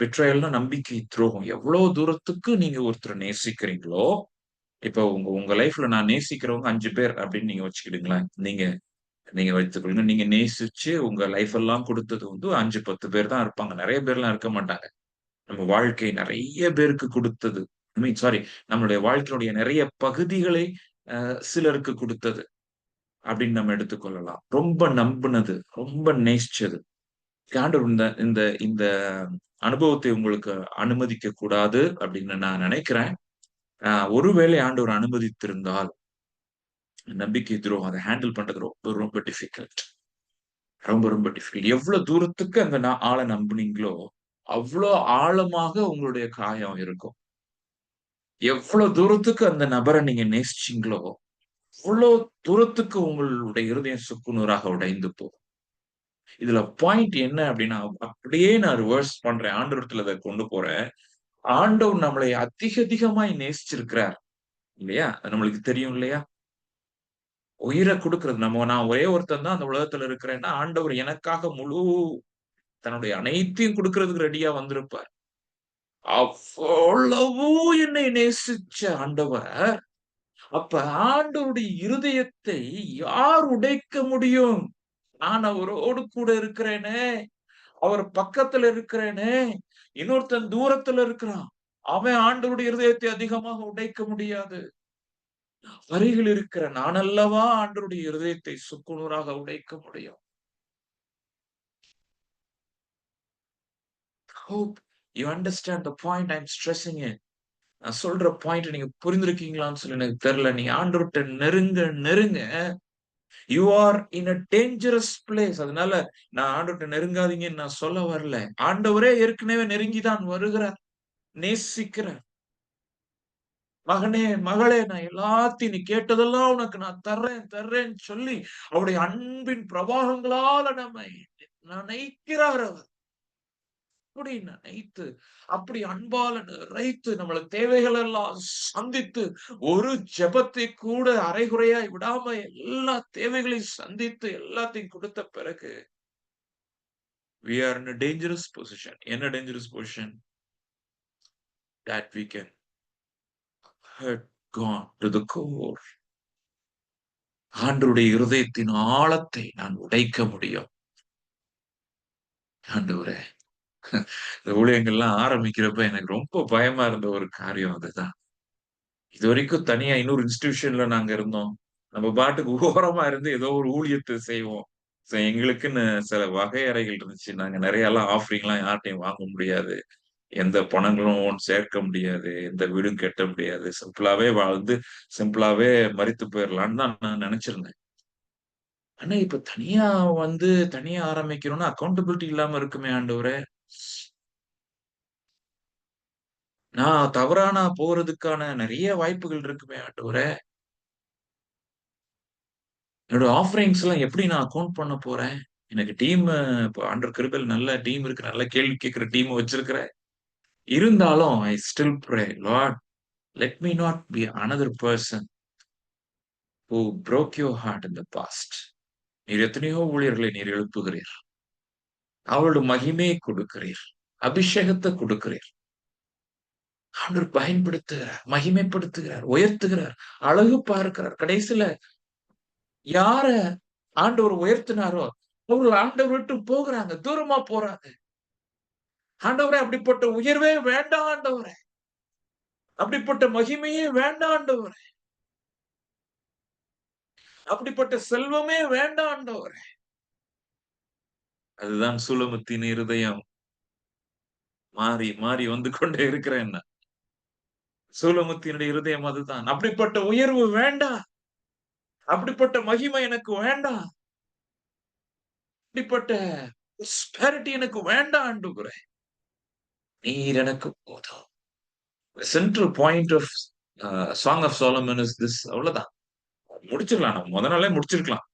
பிட்ரயல்னா நம்பிக்கை துரோகம். எவ்வளவு தூரத்துக்கு நீங்க ஒருத்தரை நேசிக்கிறீங்களோ, இப்ப உங்க உங்க லைஃப்ல நான் நேசிக்கிறவங்க 5 பேர் அப்படின்னு நீங்க வச்சுக்கிடுங்களேன். நீங்க நீங்க வைத்துக்கொள்ளுங்க. நீங்க நேசிச்சு உங்க லைஃப் எல்லாம் குடுத்தது வந்து 5, 10 பேர் தான் இருப்பாங்க. நெறைய பேர்லாம் இருக்க மாட்டாங்க. நம்ம வாழ்க்கை நெறைய பேருக்கு குடுத்தது. ஐ மீன் சாரி, நம்மளுடைய வாழ்க்கையினுடைய நெறைய பகுதிகளை சிலருக்கு குடுத்தது அப்படின்னு நம்ம எடுத்துக்கொள்ளலாம். ரொம்ப நம்புனது, ரொம்ப நேசிச்சது. ஆண்டவர் இந்த இந்த இந்த அனுபவத்தை உங்களுக்கு அனுமதிக்க கூடாது அப்படின்னு நான் நினைக்கிறேன். ஒருவேளை ஆண்டவர் அனுமதித்திருந்தால், நம்பிக்கை துரோகம் அத ஹேண்டில் பண்றது ரொம்ப ரொம்ப டிஃபிகல்ட். ரொம்ப ரொம்ப டிஃபிகல்ட். எவ்வளவு தூரத்துக்கு அந்த ஆள நம்புனீங்களோ, அவ்ளோ ஆழமாக உங்களுடைய காயம் இருக்கும். எவ்வளவு தூரத்துக்கு அந்த நபர நீங்க நேசிச்சீங்களோ, அவ்ளோ தூரத்துக்கு உங்களுடைய இருதயம் சுக்குநூறாக உடைந்து போகும். இதுல பாயிண்ட் என்ன அப்டின்னா, அப்படியே நான் ரிவர்ஸ் பண்றேன். ஆண்டவரத்துல அத கொண்டு போறேன். ஆண்டவர் நம்மளை அதிகமாய் நேசிச்சிருக்கிறார். இல்லையா? அது நம்மளுக்கு தெரியும் இல்லையா? உயிர குடுக்குறது நான் ஒரே ஒருத்தன் தான் அந்த உலகத்துல இருக்கிறேன்னா, ஆண்டவர் எனக்காக முழு தன்னுடைய அனைத்தையும் குடுக்குறதுக்கு ரெடியா வந்திருப்பார். அவ்வளவு என்னை நேசிச்ச ஆண்டவர், அப்ப ஆண்டவருடைய இருதயத்தை யார் உடைக்க முடியும்? நான் அவரோடு கூட இருக்கிறேனே! அவர் பக்கத்துல இருக்கிறேனே! இன்னொருத்தன் தூரத்துல இருக்கிறான். அவன் ஆண்டவருடைய இருதயத்தை அதிகமாக உடைக்க முடியாது. அருகில் இருக்கிற நான் அல்லவா ஆண்டவருடைய இருதயத்தை சுக்குநூறாக உடைக்க முடியும். Hope you understand the point I'm stressing it. நான் சொல்ற பாயிண்ட் நீங்க புரிந்திருக்கீங்களான்னு சொல்லி எனக்கு தெரியல. நீங்க ஆண்டவர்ட்ட நெருங்க நெருங்க you are in a dangerous place. அதனால நான் ஆண்டவர்ட்ட நெருங்காதீங்கன்னு நான் சொல்ல வரல. ஆண்டவரே ஏற்கனவே நெருங்கி தான் வருகிறார். நேசிக்கிறார். மகனே, மகளே, நான் எல்லாத்தையும் நீ கேட்டதெல்லாம் உனக்கு நான் தர்றேன் தர்றேன்னு சொல்லி அவருடைய அன்பின் பிரவாகங்களால நம்மை நினைக்கிறார் அவர். அப்படி நினைத்து, அப்படி அன்பால நிறைத்து, நம்மள தேவைகள் எல்லாம் சந்தித்து, ஒரு ஜெபத்தை கூட அரைகுறையாய் விடாம எல்லா தேவைகளையும் சந்தித்து, எல்லாத்தையும் குடுத்த பிறகு, we are in a dangerous position. என்ன dangerous position? That we can hurt God to the core. ஆண்டவருடைய இருதயத்தின் ஆழத்தை நான் உடைக்க முடியும். ஆண்டவரே! இந்த ஊழியங்கள்லாம் ஆரம்பிக்கிறப்ப எனக்கு ரொம்ப பயமா இருந்த ஒரு காரியம் அதுதான். இதுவரைக்கும் தனியா இன்னொரு இன்ஸ்டிடியூஷன்ல நாங்க இருந்தோம். நம்ம பாட்டுக்கு ஓரமா இருந்து ஏதோ ஒரு ஊழியத்த செய்வோம். எங்களுக்குன்னு சில வகையறைகள் இருந்துச்சு. நாங்க நெறையலாம் ஆஃபரிங்லாம் யார்ட்டயும் வாங்க முடியாது. எந்த பணங்களும் சேர்க்க முடியாது. எந்த வீடும் கட்ட முடியாது. சிம்பிளாவே வாழ்ந்து, சிம்பிளாவே மரித்து போயிரலான்னு தான் நான் நெனச்சிருந்தேன். ஆனா இப்ப தனியா ஆரம்பிக்கிறோம்னா அக்கவுண்டபிலிட்டி இல்லாம இருக்குமே ஆண்டவரே! நான் தவறான போறதுக்கான நெறைய வாய்ப்புகள் இருக்குமே ஆண்டவரே! என்னோட ஆஃபரிங்ஸ்லாம் எப்படி நான் அக்கவுண்ட் பண்ண போறேன்? எனக்கு இப்ப ஆண்டவர் கிருபையில நல்ல டீம் இருக்கு. நல்ல கேள்வி கேட்கிற டீம் வச்சிருக்கிறேன். இருந்தாலும் I still pray, Lord let me not be another person who broke your heart in the past. நீர் எத்தனையோ ஊழியர்களை நீர் எழுப்புகிறீர். அவளோட மகிமையை கொடுக்கிறீர். அபிஷேகத்த கொடுக்கிறீர். ஆண்டவர் பயன்படுத்துகிறார், மகிமைப்படுத்துகிறார், உயர்த்துகிறார், அழகு பார்க்கிறார். கடைசில யார ஆண்டவர் உயர்த்தினாரோ, அவர்கள் ஆண்டவர விட்டு போகுறாங்க. தூரமா போறாங்க. ஆண்டவரே அப்படிப்பட்ட உயர்வே வேண்டாம் ஆண்டவரே. அப்படிப்பட்ட மகிமையே வேண்டாம் ஆண்டவரே. அப்படிப்பட்ட செல்வமே வேண்டாம் ஆண்டவரே. அதுதான் சுலமுத்தின் இருதயம் மாறி, மாறி வந்து கொண்டே இருக்கிறேன் நான். சூலமுத்தினுடைய இருதயம் அதுதான். அப்படிப்பட்ட உயர்வு வேண்டாம். அப்படிப்பட்ட மகிமை எனக்கு வேண்டாம். இப்படிப்பட்ட ப்ராஸ்பெரிட்டி எனக்கு வேண்டாம் ஆண்டவரே. நீர் எனக்கு போதும். Central point of Song of Solomon is this. அவ்வளவுதான். முடிச்சிடலாம். நம்ம மொத நாளே முடிச்சிருக்கலாம்.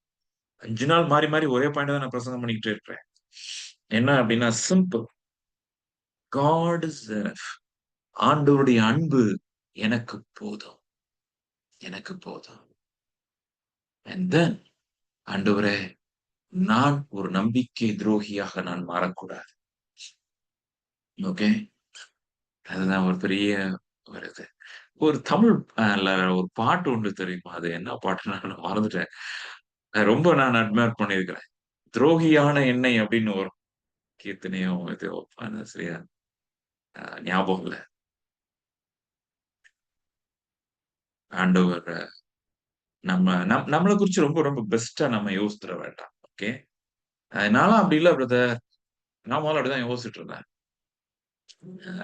5 நாள் மாறி, மாறி ஒரே பாயிண்ட் தான் நான் பிரசங்கம் பண்ணிக்கிட்டே இருக்கிறேன். என்ன அப்படின்னா சிம்பிள். God is enough. ஆண்டவருடைய அன்பு எனக்கு போதும். எனக்கு போதும். அண்ட் தென் ஆண்டவரே, நான் ஒரு நம்பிக்கை துரோகியாக நான் மாறக்கூடாது. ஓகே. அதுதான் ஒரு பெரிய ஒரு இது. ஒரு தமிழ் ஒரு பாட்டு ஒண்ணு தெரியுமா? அது என்ன பாட்டுன்னு நான் மறந்துட்டேன். ரொம்ப நான் அட்மையர் பண்ணியிருக்கிறேன். "துரோகியான என்னை" அப்படின்னு வரும். கீர்த்தனையோ ஏதோ அது சரியா ஞாபகம் இல்ல. ஆண்டவர் நம்மள குறிச்சு ரொம்ப ரொம்ப பெஸ்ட்டா நம்ம யோசித்துற வேண்டாம். ஓகே. நான்லாம் அப்படி இல்ல பிரதர். நான் முதல்ல அப்படிதான் யோசிச்சுட்டு இருந்தேன்.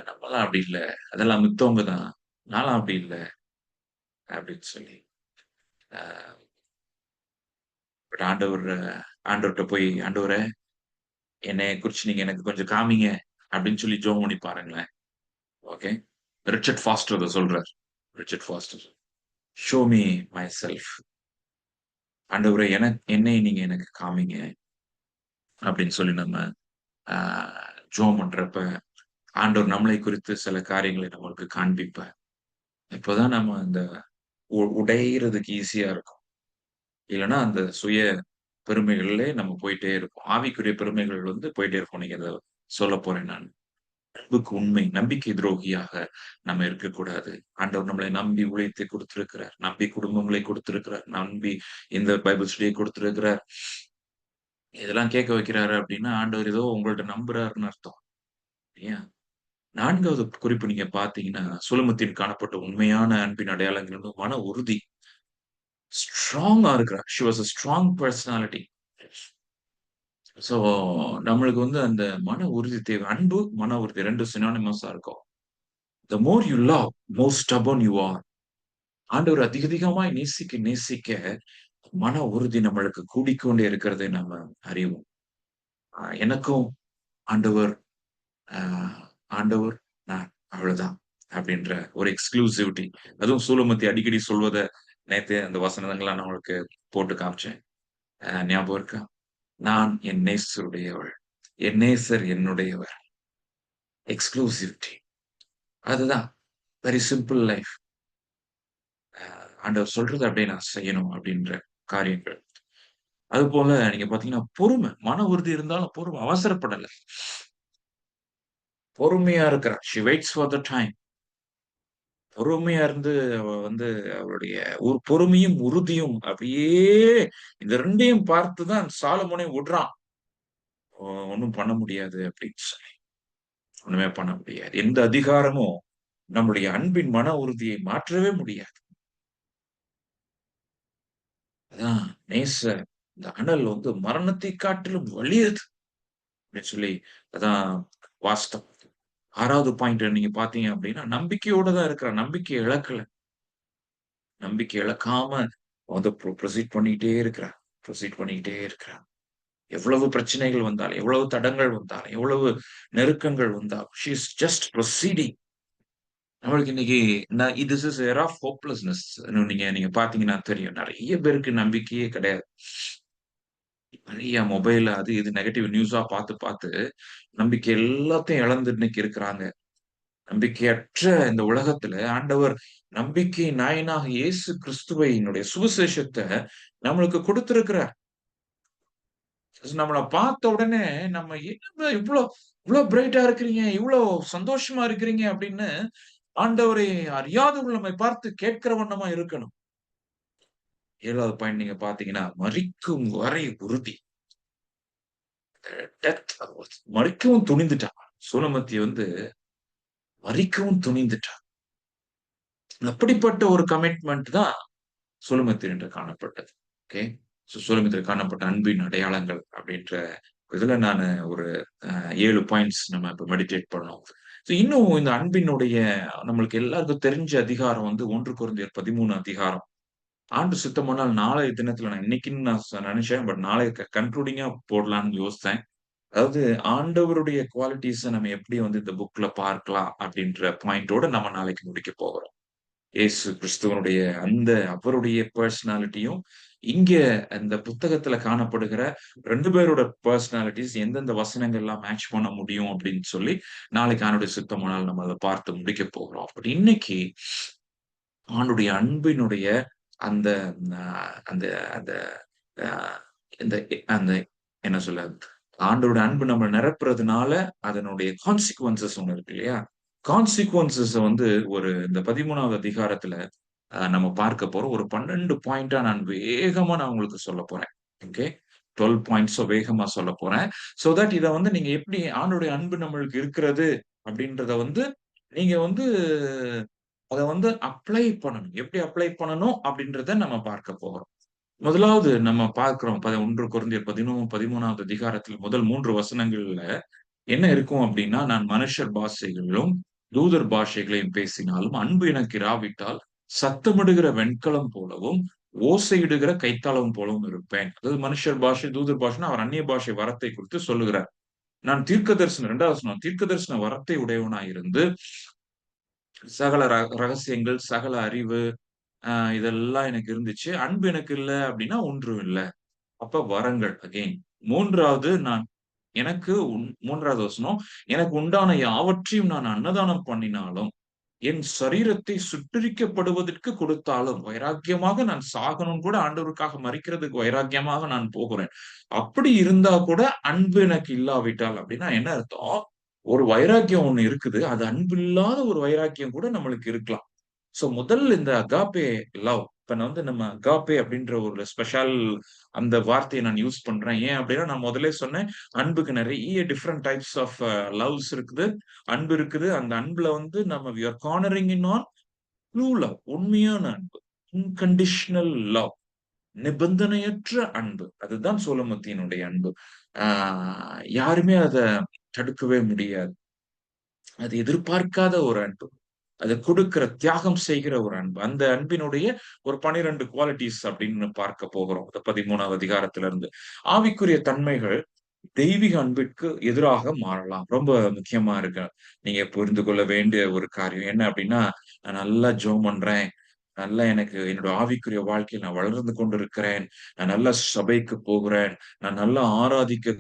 நம்மலாம் அப்படி இல்ல. அதெல்லாம் மித்தவங்க தான். நான்லாம் அப்படி இல்ல. அப்படின்னு சொல்லி. அ பட் ஆண்டவர்ட்ட போய், "ஆண்டவரே, என்னைய குறிச்சு நீங்க எனக்கு கொஞ்சம் காமிங்க." அப்படின்னு சொல்லி ஜெபம் பண்ணி பாருங்களேன். ஓகே. ரிச்சர்ட் ஃபாஸ்டர் அத சொல்றார். Richard Foster. "Show me myself." ஆண்டவரே என்னை நீங்க எனக்கு காமிங்க. அப்படின்னு சொல்லி நம்ம அ ஜெபம் பண்றப்ப, ஆண்டவர் நம்மளை குறித்து சில காரியங்களை நம்மளுக்கு காண்பிப்பார். இப்பதான் நம்ம அந்த உடையறதுக்கு ஈஸியா இருக்கும். இல்லன்னா அந்த சுய பெருமைகள்லே நம்ம போயிட்டே இருப்போம். ஆவிக்குரிய பெருமைகள் வந்து போயிட்டே இருப்போம். நீங்க அத சொல்லப் போறேன் நான். அன்புக்கு உண்மை, நம்பிக்கை துரோகியாக நம்ம இருக்கக்கூடாது. ஆண்டவர் நம்மளை நம்பி ஊழியத்தை குடுத்திருக்கிறார். நம்பி குடும்பங்களை குடுத்திருக்கிறார். நம்பி இந்த பைபிள் ஸ்டடியை குடுத்திருக்கிறார். இதெல்லாம் கேட்க வைக்கிறாரு அப்டின்னா, ஆண்டவர் ஏதோ உங்கள்ட்ட நம்புறாருன்னு அர்த்தம். இல்லையா? 4வது குறிப்பு நீங்க பார்த்தீங்கன்னா, சுலமத்தில் காணப்பட்ட உண்மையான அன்பின் அடையாளங்கள் வந்து மன உறுதி. ஸ்ட்ராங்கா இருக்கிறா. She was a strong personality. So நம்மளுக்கு வந்து அந்த மன உறுதி தேவை. அன்பு, மன உறுதி 2 சினானிமஸா இருக்கும். "The more you love, more stubborn you are." ஆண்டவர் அதிக அதிகமாய் நேசிக்க நேசிக்க மன உறுதி நம்மளுக்கு கூடிக்கொண்டே இருக்கிறதை நம்ம அறிவோம். எனக்கும் ஆண்டவர் அ ஆண்டவர், நான் அவ்வளவுதான் அப்படின்ற ஒரு எக்ஸ்க்ளூசிவிட்டி. அதுவும் சூலமத்தி அடிக்கடி சொல்வத நேத்து அந்த வசனங்கள்லாம் நான் உங்களுக்கு போட்டு காமிச்சேன். ஞாபகம் இருக்கா? "நான் என் நேசருடையவள். என் நேசர் என்னுடையவர்." எக்ஸ்க்ளூசிவிட்டி. அதுதான். Very simple life. ஆண்டவர் சொல்றத அப்படியே நான் செய்யணும் அப்படின்ற காரியங்கள். அதுபோல நீங்க பார்த்தீங்கன்னா, பொறுமை. மன உறுதி இருந்தாலும் பொறுமை. அவசரப்படல. பொறுமையா இருக்கிறா. She weights for the time. பொறுமையா இருந்து அவ வந்து அவளுடைய ஒரு பொறுமையும், உறுதியும் அப்படியே இந்த 2யும் பார்த்து தான் சாலமோனே விடுறான். ஒண்ணும் பண்ண முடியாது அப்படின்னு சொல்லி. ஒண்ணுமே பண்ண முடியாது. எந்த அதிகாரமும் நம்முடைய அன்பின் மன உறுதியை மாற்றவே முடியாது. அதான் நேசர். இந்த அனல் வந்து மரணத்தை காட்டிலும் வலியது அப்படின்னு சொல்லி அதான் வாஸ்தவம். 6வது பாயிண்ட் நீங்க பார்த்தீங்க அப்படின்னா, நம்பிக்கையோட தான் இருக்கிறான். நம்பிக்கைய இழக்கல. நம்பிக்கை இழக்காம வந்து ப்ரொசீட் பண்ணிட்டே இருக்கிறான். ப்ரொசீட் பண்ணிக்கிட்டே இருக்கிறான். எவ்வளவு பிரச்சனைகள் வந்தாலும், எவ்வளவு தடங்கள் வந்தாலும், எவ்வளவு நெருக்கங்கள் வந்தாலும், ஷி இஸ் ஜஸ்ட் ப்ரொசீடிங். நம்மளுக்கு இன்னைக்கு this is era of hopelessness. நீங்க நீங்க பார்த்தீங்கன்னா தெரியும். நெறைய பேருக்கு நம்பிக்கையே கிடையாது. நெறைய மொபைல் அது இது நெகட்டிவ் நியூஸா பார்த்து, பார்த்து நம்பிக்கை எல்லாத்தையும் இழந்து இன்னைக்கு இருக்கிறாங்க. நம்பிக்கையற்ற இந்த உலகத்துல ஆண்டவர் நம்பிக்கை நாயனாக இயேசு கிறிஸ்துவினுடைய சுவிசேஷத்த நம்மளுக்கு குடுத்திருக்கிறார். நம்மள பார்த்த உடனே நம்ம என்னங்க இவ்ளோ பிரைட்டா இருக்கிறீங்க, இவ்ளோ சந்தோஷமா இருக்கிறீங்க அப்படின்னு ஆண்டவரை அறியாதவர்கள் நம்மை பார்த்து கேட்கிற வண்ணமா இருக்கணும். 7வது பாயிண்ட் நீங்க பார்த்தீங்கன்னா, மரிக்கும் வரை உறுதி. டெத் மரிக்கவும் துணிந்துட்டான். சூலமத்தி வந்து மரிக்கவும் துணிந்துட்டா. அப்படிப்பட்ட ஒரு கமிட்மெண்ட் தான் சூலமத்தி என்று காணப்பட்டது. ஓகே. சூலமத்தில காணப்பட்ட அன்பின் அடையாளங்கள் அப்படின்ற இதுல நானு ஒரு 7 பாயிண்ட்ஸ் நம்ம இப்ப மெடிடேட் பண்ணோம். இன்னும் இந்த அன்பினுடைய நம்மளுக்கு எல்லாருக்கும் தெரிஞ்ச அதிகாரம் வந்து 1 கொரிந்தியர் 13 அதிகாரம். ஆண்டு சுத்தமானால் நாளைய தினத்துல நான் இன்னைக்குன்னு நான் நினைச்சேன். பட் நாளைக்கு கன்க்ளூடிங்கா போடலாம்னு யோசித்தேன். அதாவது ஆண்டவருடைய குவாலிட்டிஸ நம்ம எப்படி வந்து இந்த புக்ல பார்க்கலாம் அப்படின்ற பாயிண்டோட நம்ம நாளைக்கு முடிக்க போகிறோம். இயேசு கிறிஸ்துவனுடைய அந்த அவருடைய பெர்சனாலிட்டியும், இங்க அந்த புத்தகத்துல காணப்படுகிற 2 பேரோட பெர்சனாலிட்டீஸ் எந்தெந்த வசனங்கள்லாம் மேட்ச் பண்ண முடியும் அப்படின்னு சொல்லி, நாளைக்கு ஆண்டவருடைய சித்தமானால் நம்ம அத பார்த்து முடிக்க போகிறோம். பட் இன்னைக்கு ஆண்டுடைய அன்பினுடைய அந்த அ அந்த அந்த அ இந்த அந்த என்ன சொல்ல? ஆண்டவரோட அன்பு நம்மள நிரப்புறதுனால, அதனுடைய கான்சிக்வென்சஸ் ஒண்ணு இருக்கு இல்லையா? கான்சிக்வென்சஸ வந்து ஒரு இந்த 13வது அதிகாரத்துல நம்ம பார்க்க போறோம். ஒரு 12 பாயிண்டா நான் வேகமா உங்களுக்கு சொல்லப் போறேன். ஓகே. 12 பாயிண்ட்ஸ வேகமா சொல்லப் போறேன். சோ தட் இத வந்து நீங்க எப்படி ஆண்டவருடைய அன்பு நம்மளுக்கு இருக்கிறது அப்படின்றத வந்து, நீங்க வந்து அத வந்து அப்ளை பண்ணணும். எப்படி அப்ளை பண்ணணும் அப்படின்றத நம்ம பார்க்க போறோம். முதலாவது நம்ம பார்க்கிறோம். 1 கொரிந்தியர் 13வது அதிகாரத்தில் முதல் 3 வசனங்கள்ல என்ன இருக்கும் அப்படின்னா, நான் மனுஷர் பாஷைகளிலும், தூதர் பாஷைகளையும் பேசினாலும், அன்பு எனக்கு இராவிட்டால், சத்தமிடுகிற வெண்கலம் போலவும், ஓசையிடுகிற கைத்தாளம் போலவும் இருப்பேன். அதாவது மனுஷர் பாஷை, தூதர் பாஷைன்னா அவர் அந்நிய பாஷை வரத்தை குறித்து சொல்லுகிறார். நான் தீர்க்கதரிசனம் 2வது வசனம், தீர்க்கதரிசன வரத்தை உடையவனாய் இருந்து, சகல ரகசியங்கள், சகல அறிவு இதெல்லாம் எனக்கு இருந்துச்சு. அன்பு எனக்கு இல்ல அப்படின்னா ஒன்றும் இல்ல. அப்ப வரங்கள் அகைன். 3வது நான் எனக்கு 3வது வசனம், எனக்கு உண்டான யாவற்றையும் நான் அன்னதானம் பண்ணினாலும், என் சரீரத்தை சுட்டெரிக்கப்படுவதற்கு கொடுத்தாலும், வைராக்கியமாக நான் சாகணும்னு கூட ஆண்டவருக்காக மரிக்கிறதுக்கு வைராக்கியமாக நான் போகிறேன். அப்படி இருந்தா கூட அன்பு எனக்கு இல்லாவிட்டால் அப்படின்னா என்ன அர்த்தம்? ஒரு வைராக்கியம் ஒண்ணு இருக்குது. அது அன்பில்லாத ஒரு வைராக்கியம் கூட நம்மளுக்கு இருக்கலாம். சோ முதல் இந்த அகாப்பே லவ். இப்ப நான் வந்து நம்ம அகாப்பே அப்படின்ற ஒரு ஸ்பெஷல் அந்த வார்த்தைய நான் யூஸ் பண்றேன். ஏன் அப்படின்னா, நான் முதல்லயே சொன்னேன். அன்புக்கு நெறைய டிஃபரெண்ட் டைப்ஸ் ஆஃப் லவ்ஸ் இருக்குது. அன்பு இருக்குது. அந்த அன்புல வந்து நம்ம we are cornering in on true love. உண்மையான அன்பு. Unconditional love. நிபந்தனையற்ற அன்பு. அதுதான் சோலமத்தியனுடைய அன்பு. ஆ யாருமே அத தடுக்கவே முடியாது. அது எதிர்பார்க்காத ஒரு அன்பு. அத குடுக்கிற, தியாகம் செய்கிற ஒரு அன்பு. அந்த அன்பினுடைய ஒரு 12 குவாலிட்டீஸ் அப்படின்னு பார்க்க போகிறோம். இந்த 13வது அதிகாரத்திலிருந்து. ஆவிக்குரிய தன்மைகள் தெய்வீக அன்பிற்கு எதிராக மாறலாம். ரொம்ப முக்கியமா இருக்கு. நீங்க புரிந்து கொள்ள வேண்டிய ஒரு காரியம். என்ன அப்படின்னா, நான் நல்லா ஜெபம் பண்றேன். நல்லா எனக்கு என்னோட ஆவிக்குரிய வாழ்க்கையில் நான் வளர்ந்து கொண்டிருக்கிறேன். நான் நல்லா சபைக்கு போகிறேன். நான் நல்லா ஆராதிக்க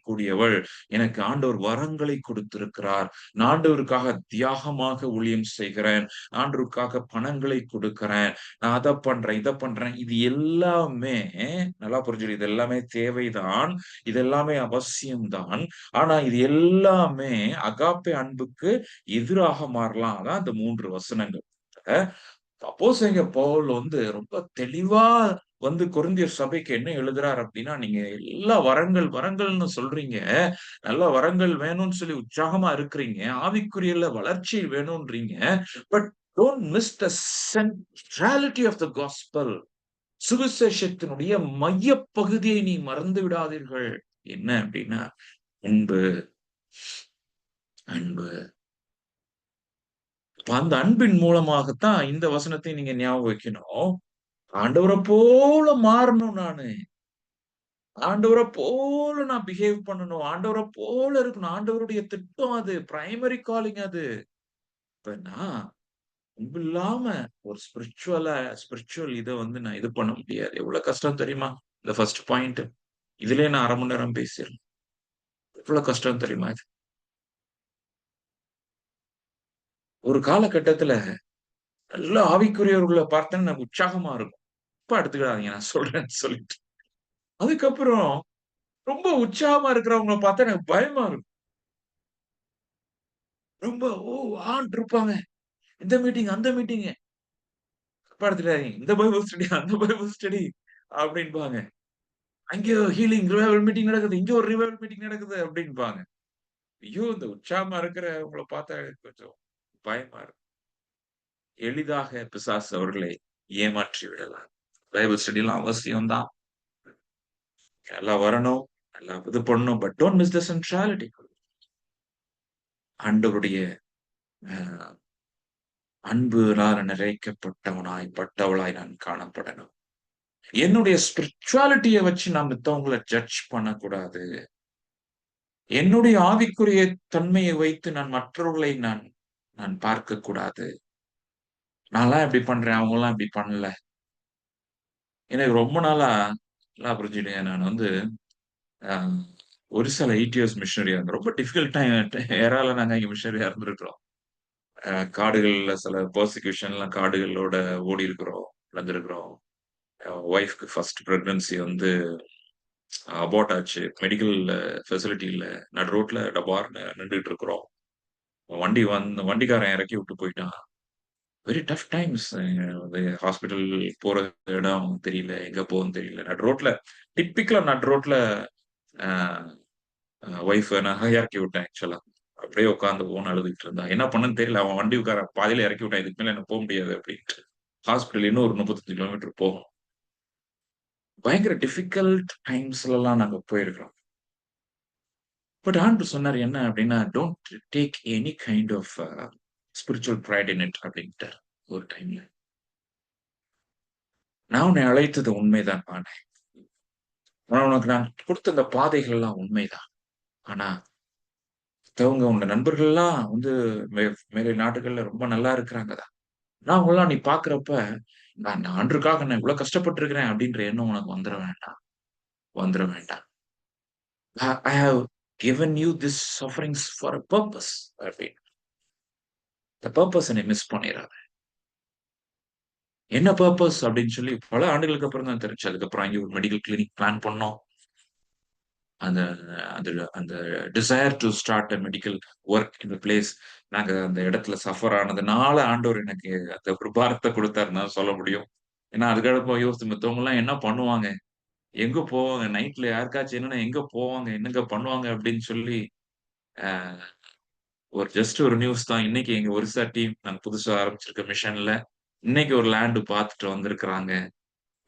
கூடியவள். எனக்கு ஆண்டவர் வரங்களை கொடுத்திருக்கிறார். நான் ஆண்டவருக்காக தியாகமாக ஊழியம் செய்கிறேன். ஆண்டவருக்காக பணங்களை கொடுக்கிறேன். நான் அத பண்றேன், இத பண்றேன். இது எல்லாமே நல்லா புரிஞ்சுது. இது எல்லாமே தேவைதான். இது எல்லாமே அவசியம் தான். ஆனா இது எல்லாமே அகாப்பே அன்புக்கு எதிராக மாறலாம். அதான் அந்த 3 வசனங்கள். அப்போஸ்தலனாகிய பவுல் வந்து ரொம்ப தெளிவா வந்து கொரிந்தியர் சபைக்கு என்ன எழுதுறார் அப்படின்னா, நீங்க எல்லா வரங்கள் வரங்கள்னு சொல்றீங்க. நல்ல வரங்கள் வேணும்னு சொல்லி உற்சாகமா இருக்கிறீங்க. ஆவிக்குரியல வளர்ச்சி வேணும்ன்றீங்க. But don't miss the centrality of the gospel. சுவிசேஷத்தினுடைய மையப் பகுதியை நீ மறந்து விடாதீர்கள். என்ன அப்படின்னா, அன்பு, அன்பு. அப்ப அந்த அன்பின் மூலமாகத்தான் இந்த வசனத்தை நீங்க ஞாபகம் வைக்கணும். ஆண்டவர போல மாறணும் நானு. ஆண்டவர போல நான் பிஹேவ் பண்ணணும். ஆண்டவர போல இருக்கணும். ஆண்டவருடைய திட்டம் அது. பிரைமரி காலிங் அது. இப்ப நான் அன்பில்லாம ஒரு ஸ்பிரிச்சுவல் இத வந்து நான் இது பண்ண முடியாது. எவ்வளவு கஷ்டம் தெரியுமா? இந்த ஃபர்ஸ்ட் பாயிண்ட். இதுலயே நான் 1/2 மணி நேரம் பேசிறேன். எவ்வளவு கஷ்டம் தெரியுமா இது? ஒரு காலகட்டத்துல நல்ல ஆவிக்குரியவர்கள பார்த்தா எனக்கு உற்சாகமா இருக்கும். தப்பா எடுத்துக்காதீங்க நான் சொல்றேன்னு சொல்லிட்டு. அதுக்கப்புறம் ரொம்ப உற்சாகமா இருக்கிறவங்கள பார்த்தா எனக்கு பயமா இருக்கும். ரொம்ப ஆன்ட்டு இருப்பாங்க. இந்த மீட்டிங், அந்த மீட்டிங். தப்பா எடுத்துக்காதீங்க. இந்த பைபிள் ஸ்டடி, அந்த பைபிள் ஸ்டடி அப்டின்பாங்க. அங்க ஹீலிங் ரிவைவல் மீட்டிங் நடக்குது. இங்க ஒரு ரிவைவல் மீட்டிங் நடக்குது அப்டின்பாங்க. ஐயோ! இந்த உற்சாகமா இருக்கிறவங்கள பார்த்தா எனக்கு கொஞ்சம் பயமா இருக்கு. எளிதாக பிசாசு அவர்களை ஏமாற்றி விடலாம். பைபிள் ஸ்டடிலாம் அவசியம் தான். நல்லா வரணும். நல்லா இது பண்ணணும். But don't miss the centrality. ஆண்டவருடைய அ அன்புனால நிறைக்கப்பட்டவனாய் பட்டவளாய் நான் காணப்படணும். என்னுடைய ஸ்பிரிச்சுவாலிட்டிய வச்சு நான் மித்தவங்கள ஜட்ஜ் பண்ணக்கூடாது. என்னுடைய ஆவிக்குரிய தன்மையை வைத்து நான் மற்றவர்களை நான் நான் பார்க்கக்கூடாது. நான்லாம் இப்படி பண்றேன், அவங்கலாம் இப்படி பண்ணல. எனக்கு ரொம்ப நாளா நல்லா புரிஞ்சுடுங்க. நான் வந்து அ ஒரிசால 8 இயர்ஸ் மிஷனரியா இருந்தேன். ரொம்ப டிஃபிகல்ட் ஏரால நாங்க இங்க மிஷனரியா இருந்திருக்கிறோம். காடுகள்ல சில பெர்சிக்யூஷன்லாம் காடுகளோட ஓடியிருக்கிறோம், வந்திருக்கிறோம். ஒய்ஃப்க்கு ஃபர்ஸ்ட் பிரெக்னன்சி வந்து அபார்ட் ஆச்சு. மெடிக்கல் ஃபெசிலிட்டி இல்ல. நடு ரோட்ல டபார்ன்னு நின்டுட்டு இருக்கிறோம். வண்டிக்காரன் இறக்கி விட்டு போயிட்டான். Very tough times. ஹாஸ்பிட்டல் போற இடம் தெரியல, எங்க போகும்ன்னு தெரியல. நடு ரோட்ல டிப்பிக்கலா நடு ரோட்ல அ ஒய்ஃப நான் இறக்கி விட்டேன் ஆக்சுவலா. அப்படியே உட்கார்ந்து ஓன்னு அழுதுகிட்டு இருந்தா. என்ன பண்ணன்னு தெரியல. அவன் வண்டிக்காரன் பாதியில இறக்கி விட்டான். இதுக்கு மேல எனக்கு போ முடியாது அப்படின்ட்டு. ஹாஸ்பிட்டல் இன்னும் ஒரு 35 கிலோமீட்டர் போகும். பயங்கர டிஃபிகல்ட் டைம்ஸ்லலாம் நாங்க போயிருக்கிறோம். பட் ஆண்டவர் சொன்னாரு என்ன அப்படின்னா, "don't take any kind of spiritual pride in it" அப்படின்ட்டாரு ஒரு டைம்ல. நான் உன்னை அழைத்தது உண்மைதான் ஆண்டவரே. உனக்கு நான் குடுத்த இந்த பாதைகள்லாம் உண்மைதான். ஆனா, மத்தவங்க உங்க நண்பர்கள்லாம் வந்து மே மேலை நாடுகள்ல ரொம்ப நல்லா இருக்கிறாங்க தான். ஆனா அவங்களலாம் நீ பார்க்கிறப்ப, நான் ஆண்டவருக்காக நான் இவ்ளோ கஷ்டப்பட்டுருக்கிறேன் அப்படின்ற எண்ணம் உனக்கு வந்துர வேண்டாம். வந்துர வேண்டாம். I have given you this sufferings for a purpose அப்படின்னு. இந்த பர்ப்பஸ நீ மிஸ் பண்ணிறாத. என்ன பர்ப்பஸ் அப்படின்னு சொல்லி பல ஆண்டுகளுக்கு அப்புறம் தான் தெரிஞ்சுச்சு. அதுக்கப்புறம் அங்கே ஒரு மெடிக்கல் கிளினிக் பிளான் பண்ணோம். அந்த அந்த அந்த desire to start a medical work in the place. நாங்க அந்த இடத்துல சஃபர் ஆனதுனால ஆண்டவர் எனக்கு அந்த ஒரு பாரத்த குடுத்தாருன்னு தான் சொல்ல முடியும். ஏன்னா அதுக்கப்புறம் யோசிச்சு மத்தவங்கலாம் என்ன பண்ணுவாங்க? எங்க போவாங்க? நைட்ல யாருக்காச்சும் என்னன்னா எங்க போவாங்க? என்னங்க பண்ணுவாங்க? அப்படின்னு சொல்லி அ ஒரு ஜஸ்ட் ஒரு நியூஸ் தான். இன்னைக்கு எங்க ஒரிசா டீம் நாங்க புதுசா ஆரம்பிச்சிருக்க மிஷன்ல, இன்னைக்கு ஒரு லேண்ட் பார்த்துட்டு வந்திருக்கிறாங்க.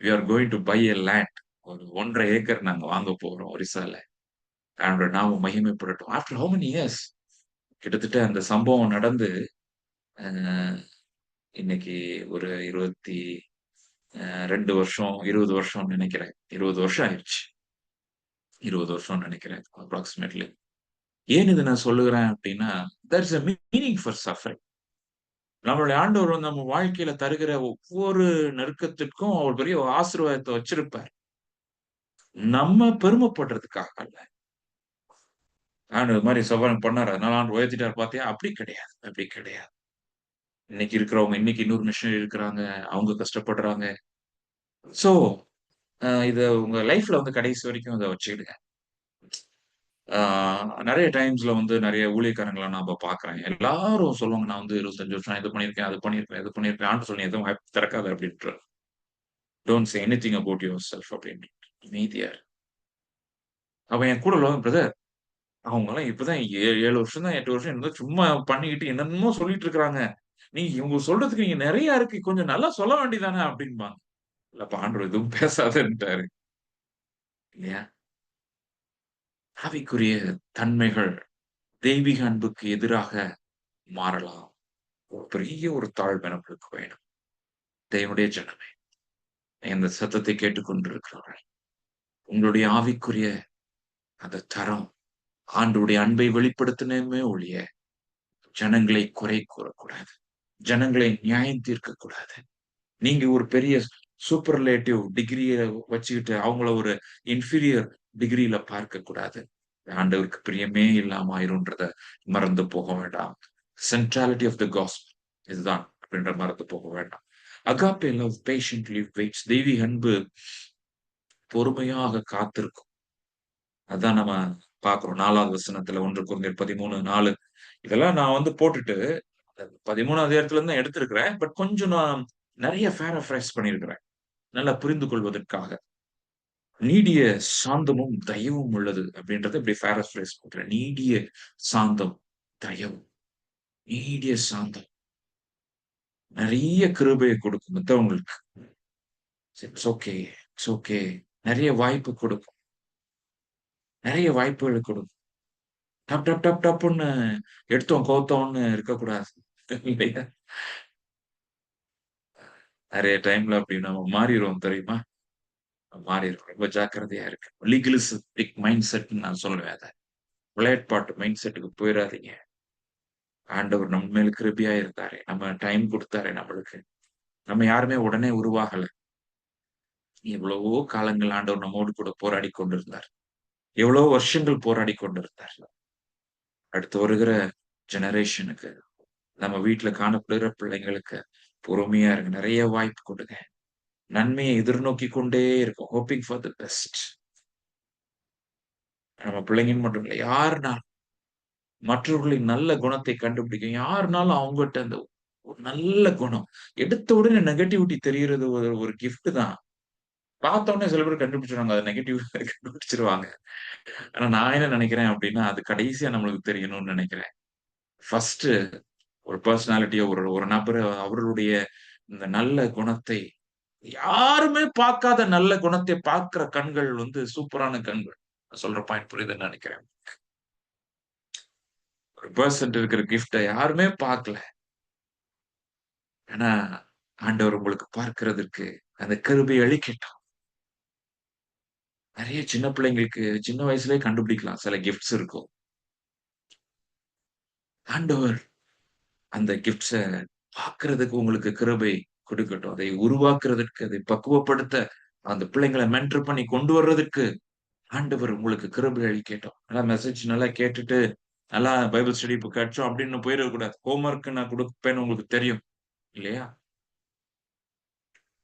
We are going to buy a land. ஒரு 1 1/2 ஏக்கர் நாங்க வாங்க போறோம் ஒரிசால. ஆண்டவருடைய நாமம் மகிமைப்படட்டும். After how many years? கிட்டத்தட்ட அந்த சம்பவம் நடந்து அ இன்னைக்கு ஒரு 22 வருஷம், 20 வருஷம்னு நெனைக்கிறேன். 20 வருஷம் ஆயிருச்சு. 20 வருஷம்னு நெனைக்கிறேன் அப்ராக்ஸிமேட்லி. ஏன் இத நான் சொல்லுகிறேன் அப்டின்னா, there is a meaning for suffering. நம்மளுடைய ஆண்டவர் வந்து நம்ம வாழ்க்கையில தருகிற ஒவ்வொரு நெருக்கத்திற்கும் ஒரு பெரிய ஒரு ஆசீர்வாதத்த வச்சிருப்பார். நம்ம பெருமைப்படுறதுக்காக அல்ல. ஆண்டவர் இது மாரி சஃபரிங் பண்ணாரு. அதனால ஆண்டவர் உயர்த்திட்டாரு பாத்தியா? அப்டி கிடையாது, அப்டி கிடையாது. இன்னைக்கு இருக்கிறவங்க, இன்னைக்கு இன்னொரு மிஷனரி இருக்கிறாங்க. அவங்க கஷ்டப்படுறாங்க. சோ, இத உங்க லைஃப்ல வந்து கடைசி வரைக்கும் இத வச்சுக்கிடுங்க. ஆ நெறைய டைம்ஸ்ல வந்து நெறைய ஊழியக்காரங்கள நம்ப பார்க்குறேன். எல்லாரும் சொல்லுவாங்க, "நான் வந்து 25 வருஷம் இது பண்ணியிருக்கேன், அது பண்ணியிருக்கேன், இது பண்ணியிருக்கேன்." ஆண்டவர் சொல்லி "எதுவும் வாய திறக்காத" அப்படின்றாரு. "Don't say anything about yourself" அப்படின்னு. அமைதியா இரு. அப்ப என் கூட உள்ளவங்க, "பிரதர் அவங்கலாம் இப்பதான் 7 வருஷம் தான் 8 வருஷம் என்னமோ சும்மா பண்ணிக்கிட்டு என்னென்னமோ சொல்லிட்டு இருக்கிறாங்க. இவங்க சொல்றதுக்கு இங்க நெறைய இருக்கு. கொஞ்சம் நல்லா சொல்ல வேண்டியது தானே" அப்படிம்பாங்க. இல்லப்பா ஆண்டவர் எதுவும் பேசாதன்ட்டாரு. இல்லையா? ஆவிக்குரிய தன்மைகள் தெய்வீக அன்புக்கு எதிராக மாறலாம். ஒரு பெரிய ஒரு தாழ்வு நம்மளுக்கு வேணும். தேவனுடைய ஜனமே, இந்த சத்தத்தை கேட்டுக் கொண்டிருக்கிறவர்கள், உங்களுடைய ஆவிக்குரிய அந்த தரம், ஆண்டவருடைய அன்பை வெளிப்படுத்தணுமே ஒழிய, ஜனங்களை குறை கூறக்கூடாது. ஜனங்களை நியாயம் தீர்க்கக்கூடாது. நீங்க ஒரு பெரிய சூப்பர்லேட்டிவ் டிகிரிய வச்சுக்கிட்டு, அவங்கள ஒரு இன்ஃபீரியர் டிகிரில பார்க்கக்கூடாது. ஆண்டவருக்கு பிரியமே இல்லாம ஆயிரும்ன்றத மறந்து போக வேண்டாம். சென்ட்ராலிட்டி ஆஃப் த காஸ்பல் இதுதான் அப்படின்ற மறந்து போக வேண்டாம். Agape love patiently weights. தெய்வீக அன்பு பொறுமையாக காத்திருக்கும். அதான் நம்ம பார்க்கிறோம். 4வது வசனத்துல 1 கொரிந்தியர் 13:4 இதெல்லாம் நான் வந்து போட்டுட்டு 13வது அதிகாரத்துல இருந்து தான் எடுத்திருக்கிறேன். பட் கொஞ்சம் நான் நெறைய பேராஃப்ரைஸ் பண்ணியிருக்கிறேன். நல்லா புரிந்து கொள்வதற்காக. நீடிய சாந்தமும், தயவும் உள்ளது அப்படின்றத இப்படி பேராஃப்ரைஸ் பண்றேன். நீடிய சாந்தம், தயவு. நீடிய சாந்தம். நெறைய கிருபைய கொடுக்கும் மித்தவங்களுக்கு. It's okay, it's okay. நெறைய வாய்ப்பு கொடுக்கும். நெறைய வாய்ப்புகள கொடுக்கும். டப் டப் டப் டப்புன்னு எடுத்தோம், கவுத்தோம்ன்னு இருக்கக்கூடாது. இல்லையா? நெறைய டைம்ல அப்படி நம்ம மாறிருவோம் தெரியுமா? மாறிரும். ரொம்ப ஜாக்கிரதையா இருக்கு. லீகலிஸ்டிக் மைண்ட் செட்ன்னு நான் சொல்லுவேன் அத. விளையாட்பாட்டு மைண்ட் செட்டுக்கு போயிறாதீங்க. ஆண்டவர் நம்ம மேல கிருபையா இருந்தாரு. நம்ம டைம் குடுத்தாரு நம்மளுக்கு. நம்ம யாருமே உடனே உருவாகல. எவ்வளவோ காலங்கள் ஆண்டவர் நம்மோடு கூட போராடிக் கொண்டிருந்தார். எவ்வளவோ வருஷங்கள் போராடிக் கொண்டிருந்தார். அடுத்து வருகிற ஜெனரேஷனுக்கு, நம்ம வீட்ல காணப்படுகிற பிள்ளைங்களுக்கு பொறுமையா இருங்க. நெறைய வாய்ப்பு குடுங்க. நன்மையை எதிர்நோக்கி கொண்டே இருக்கோம். Hoping for the best. நம்ம பிள்ளைங்கன்னு மட்டும் இல்ல. யாருனாலும் மற்றவர்களின் நல்ல குணத்தை கண்டுபிடிக்கும். யாருனாலும் அவங்கட்ட அந்த ஒரு நல்ல குணம். எடுத்த உடனே நெகட்டிவிட்டி தெரியறது ஒரு ஒரு கிஃப்ட் தான். பார்த்த உடனே சில பேர் கண்டுபிடிச்சுருவாங்க. அது நெகட்டிவ் கண்டுபிடிச்சுருவாங்க. ஆனா நான் என்ன நெனைக்கிறேன் அப்டின்னா, அது கடைசியா நம்மளுக்கு தெரியணும்னு நெனைக்கிறேன். ஃபர்ஸ்ட்டு ஒரு பெர்சனாலிட்டிய ஒரு ஒரு நபர அவர்களுடைய இந்த நல்ல குணத்தை யாருமே பார்க்காத நல்ல குணத்தை பார்க்கிற கண்கள் வந்து சூப்பரான கண்கள். நான் சொல்ற பாயிண்ட் புரியுதுன்னு நெனைக்கிறேன். ஒரு பெர்சன்ட்ட இருக்கிற கிஃப்ட்ட யாருமே பார்க்கல. ஆனா ஆண்டவர் உங்களுக்கு பார்க்கிறதற்கு அந்த கிருபை அளிக்கட்டும். நெறைய சின்ன பிள்ளைங்களுக்கு சின்ன வயசுலயே கண்டுபிடிக்கலாம். சில கிஃப்ட்ஸ் இருக்கும். ஆண்டவர் அந்த கிஃப்ட்ஸ பார்க்கிறதுக்கு உங்களுக்கு கிருபை குடுக்கட்டும். அதை உருவாக்குறதற்கு, அதை பக்குவப்படுத்த, அந்த பிள்ளைங்கள மென்டர் பண்ணி கொண்டு வர்றதுக்கு ஆண்டவர் உங்களுக்கு கிருபை அளிக்கட்டும். நல்லா மெசேஜ் நல்லா கேட்டுட்டு, நல்லா பைபிள் ஸ்டடி இப்ப கெடச்சோம் அப்படின்னு போயிறக்கூடாது. ஹோம் ஒர்க் நான் குடுப்பேன்னு உங்களுக்கு தெரியும். இல்லையா?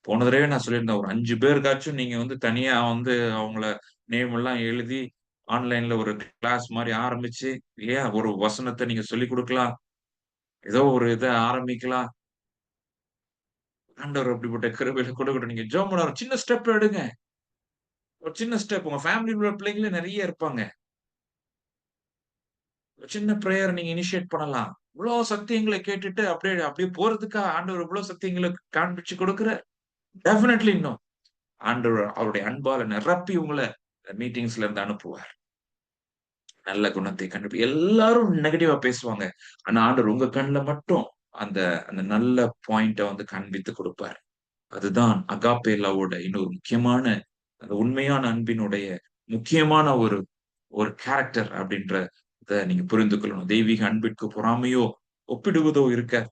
போன தடவையே நான் சொல்லியிருந்தேன். ஒரு 5 பேருக்காச்சும் நீங்க வந்து தனியா வந்து அவங்கள நேம் எல்லாம் எழுதி, ஆன்லைன்ல ஒரு கிளாஸ் மாரி ஆரம்பிச்சு, இல்லையா? ஒரு வசனத்த நீங்க சொல்லிக் குடுக்கலாம். ஏதோ ஒரு இத ஆரம்பிக்கலாம். ஆண்டவர் அப்படிப்பட்ட கிருபையில கொடுக்கட்டும். நீங்க ஜெபம் பண்ண ஒரு சின்ன ஸ்டெப் எடுங்க. ஒரு சின்ன ஸ்டெப் உங்க ஃபேமிலில உள்ள பிள்ளைங்களே நெறைய இருப்பாங்க. ஒரு சின்ன பிரேயர் நீங்க இனிஷியேட் பண்ணலாம். இவ்ளோ சத்தியங்கள கேட்டுட்டு அப்படியே அப்படியே போறதுக்கா ஆண்டவர் இவ்ளோ சத்தியங்கள காண்பிச்சு குடுக்குறார்? Definitely no. ஆண்டவர் அவருடைய அன்பால நிரப்பி உங்கள மீட்டிங்ஸ்ல இருந்து அனுப்புவார். நல்ல குணத்தை எல்லாரும் நெகட்டிவா பேசுவாங்க. ஆனா ஆண்டவர் உங்க கண்ல மட்டும் அந்த அந்த நல்ல பாயிண்ட்ட வந்து காண்பித்து குடுப்பார். அதுதான் அகாப்பே லவ்வோட இன்னொரு முக்கியமான, அந்த உண்மையான அன்பினுடைய முக்கியமான ஒரு ஒரு கேரக்டர் அப்படின்றத நீங்க புரிந்து கொள்ளணும். தெய்வீக அன்பிற்கு பொறாமையோ, ஒப்பிடுவதோ இருக்காது.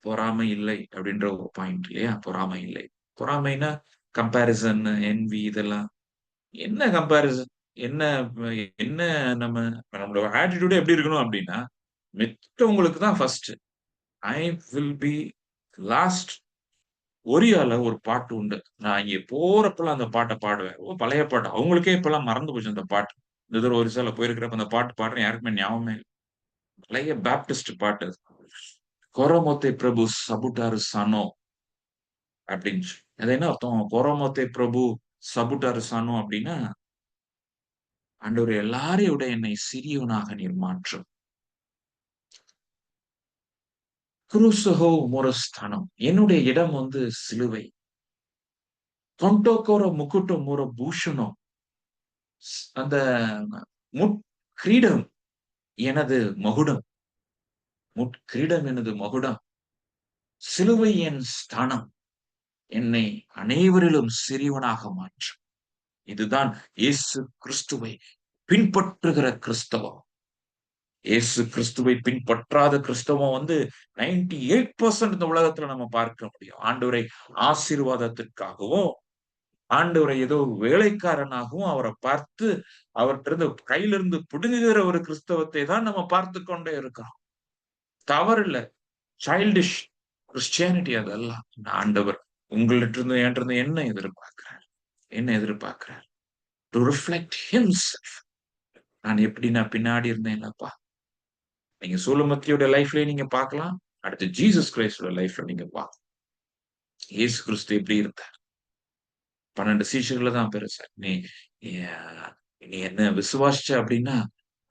பொறாமை இல்லை அப்படின்ற ஒரு பாயிண்ட் இல்லையா? பொறாமை இல்லை. பொறாமைன்னா கம்பேரிசன், என்வி இதெல்லாம் என்ன கம்பேரிசன்? என்ன என்ன நம்ம நம்மளோட ஆட்டிட்யூடே எப்படி இருக்கணும் அப்படின்னா, மித்தவங்களுக்கு தான் first. I will be last. ஒரியால ஒரு பாட்டு உண்டு. நான் இங்க போறப்பலாம் அந்த பாட்ட பாடுவேன். பழைய பாட்டு. அவங்களுக்கே இப்பலாம் மறந்து போச்சு அந்த பாட்டு. இந்த தடவ ஒரிசால போயிருக்கிறப்ப அந்த பாட்டு பாடுறேன் யாருக்குமே ஞாபகமே இல்ல. பழைய பேப்டிஸ்ட் பாட்டு அது. "கொரமோத்தே பிரபு சபுட்டாரு சனோ" அப்படின்னு அது என்ன அர்த்தம்? "கொரமோத்தே பிரபு சபுட்டாரு சனோ" அப்படின்னா, ஆண்டவரே எல்லாரையும் விட என்னை சிறியவனாக நீர் மாற்றும். குருசகோ மோரஸ்தானம். என்னுடைய இடம் வந்து சிலுவை. தொண்டோகோர முக்குட்டோ மோர பூஷணம். அந்த முட்கிரீடம் எனது மகுடம். முட்கிரீடம் எனது மகுடம். சிலுவை என் ஸ்தானம். என்னை அனைவரிலும் சிறியவனாக மாற்றும். இதுதான் இயேசு கிறிஸ்துவை பின்பற்றுகிற கிறிஸ்தவம். இயேசு கிறிஸ்துவை பின்பற்றாத கிறிஸ்தவம் வந்து 98% இந்த உலகத்துல நம்ம பார்க்க முடியும். ஆண்டவரை ஆசீர்வாதத்திற்காகவும், ஆண்டவரை ஏதோ வேலைக்காரனாகவும் அவர பார்த்து, அவர்ட்ட இருந்து கையிலிருந்து பிடுங்குகிற ஒரு கிறிஸ்தவத்தை தான் நம்ம பார்த்துக் கொண்டே இருக்கிறோம். தவறில்ல. சைல்டிஷ் கிறிஸ்டியானிட்டி அதெல்லாம். ஆண்டவர் உங்கள்ட்ட இருந்து என்ட்ட இருந்து என்ன எதிர்பார்க்கிறார்? என்ன எதிர்பார்க்கிறார்? To reflect himself. நான் பின்னாடி இருந்தேன்லப்பா. நீங்க சூலமத்தியோட லைஃப்லயே நீங்க பார்க்கலாம். அடுத்து ஜீசஸ் கிரைஸ்டோட லைஃப்ல நீங்க பார்க்கலாம். இயேசு கிறிஸ்து எப்படி இருந்தார்? 12 சீஷர்கள தான் பெருசா. நீ ய நீ என்ன விசுவாசிச்ச அப்படின்னா,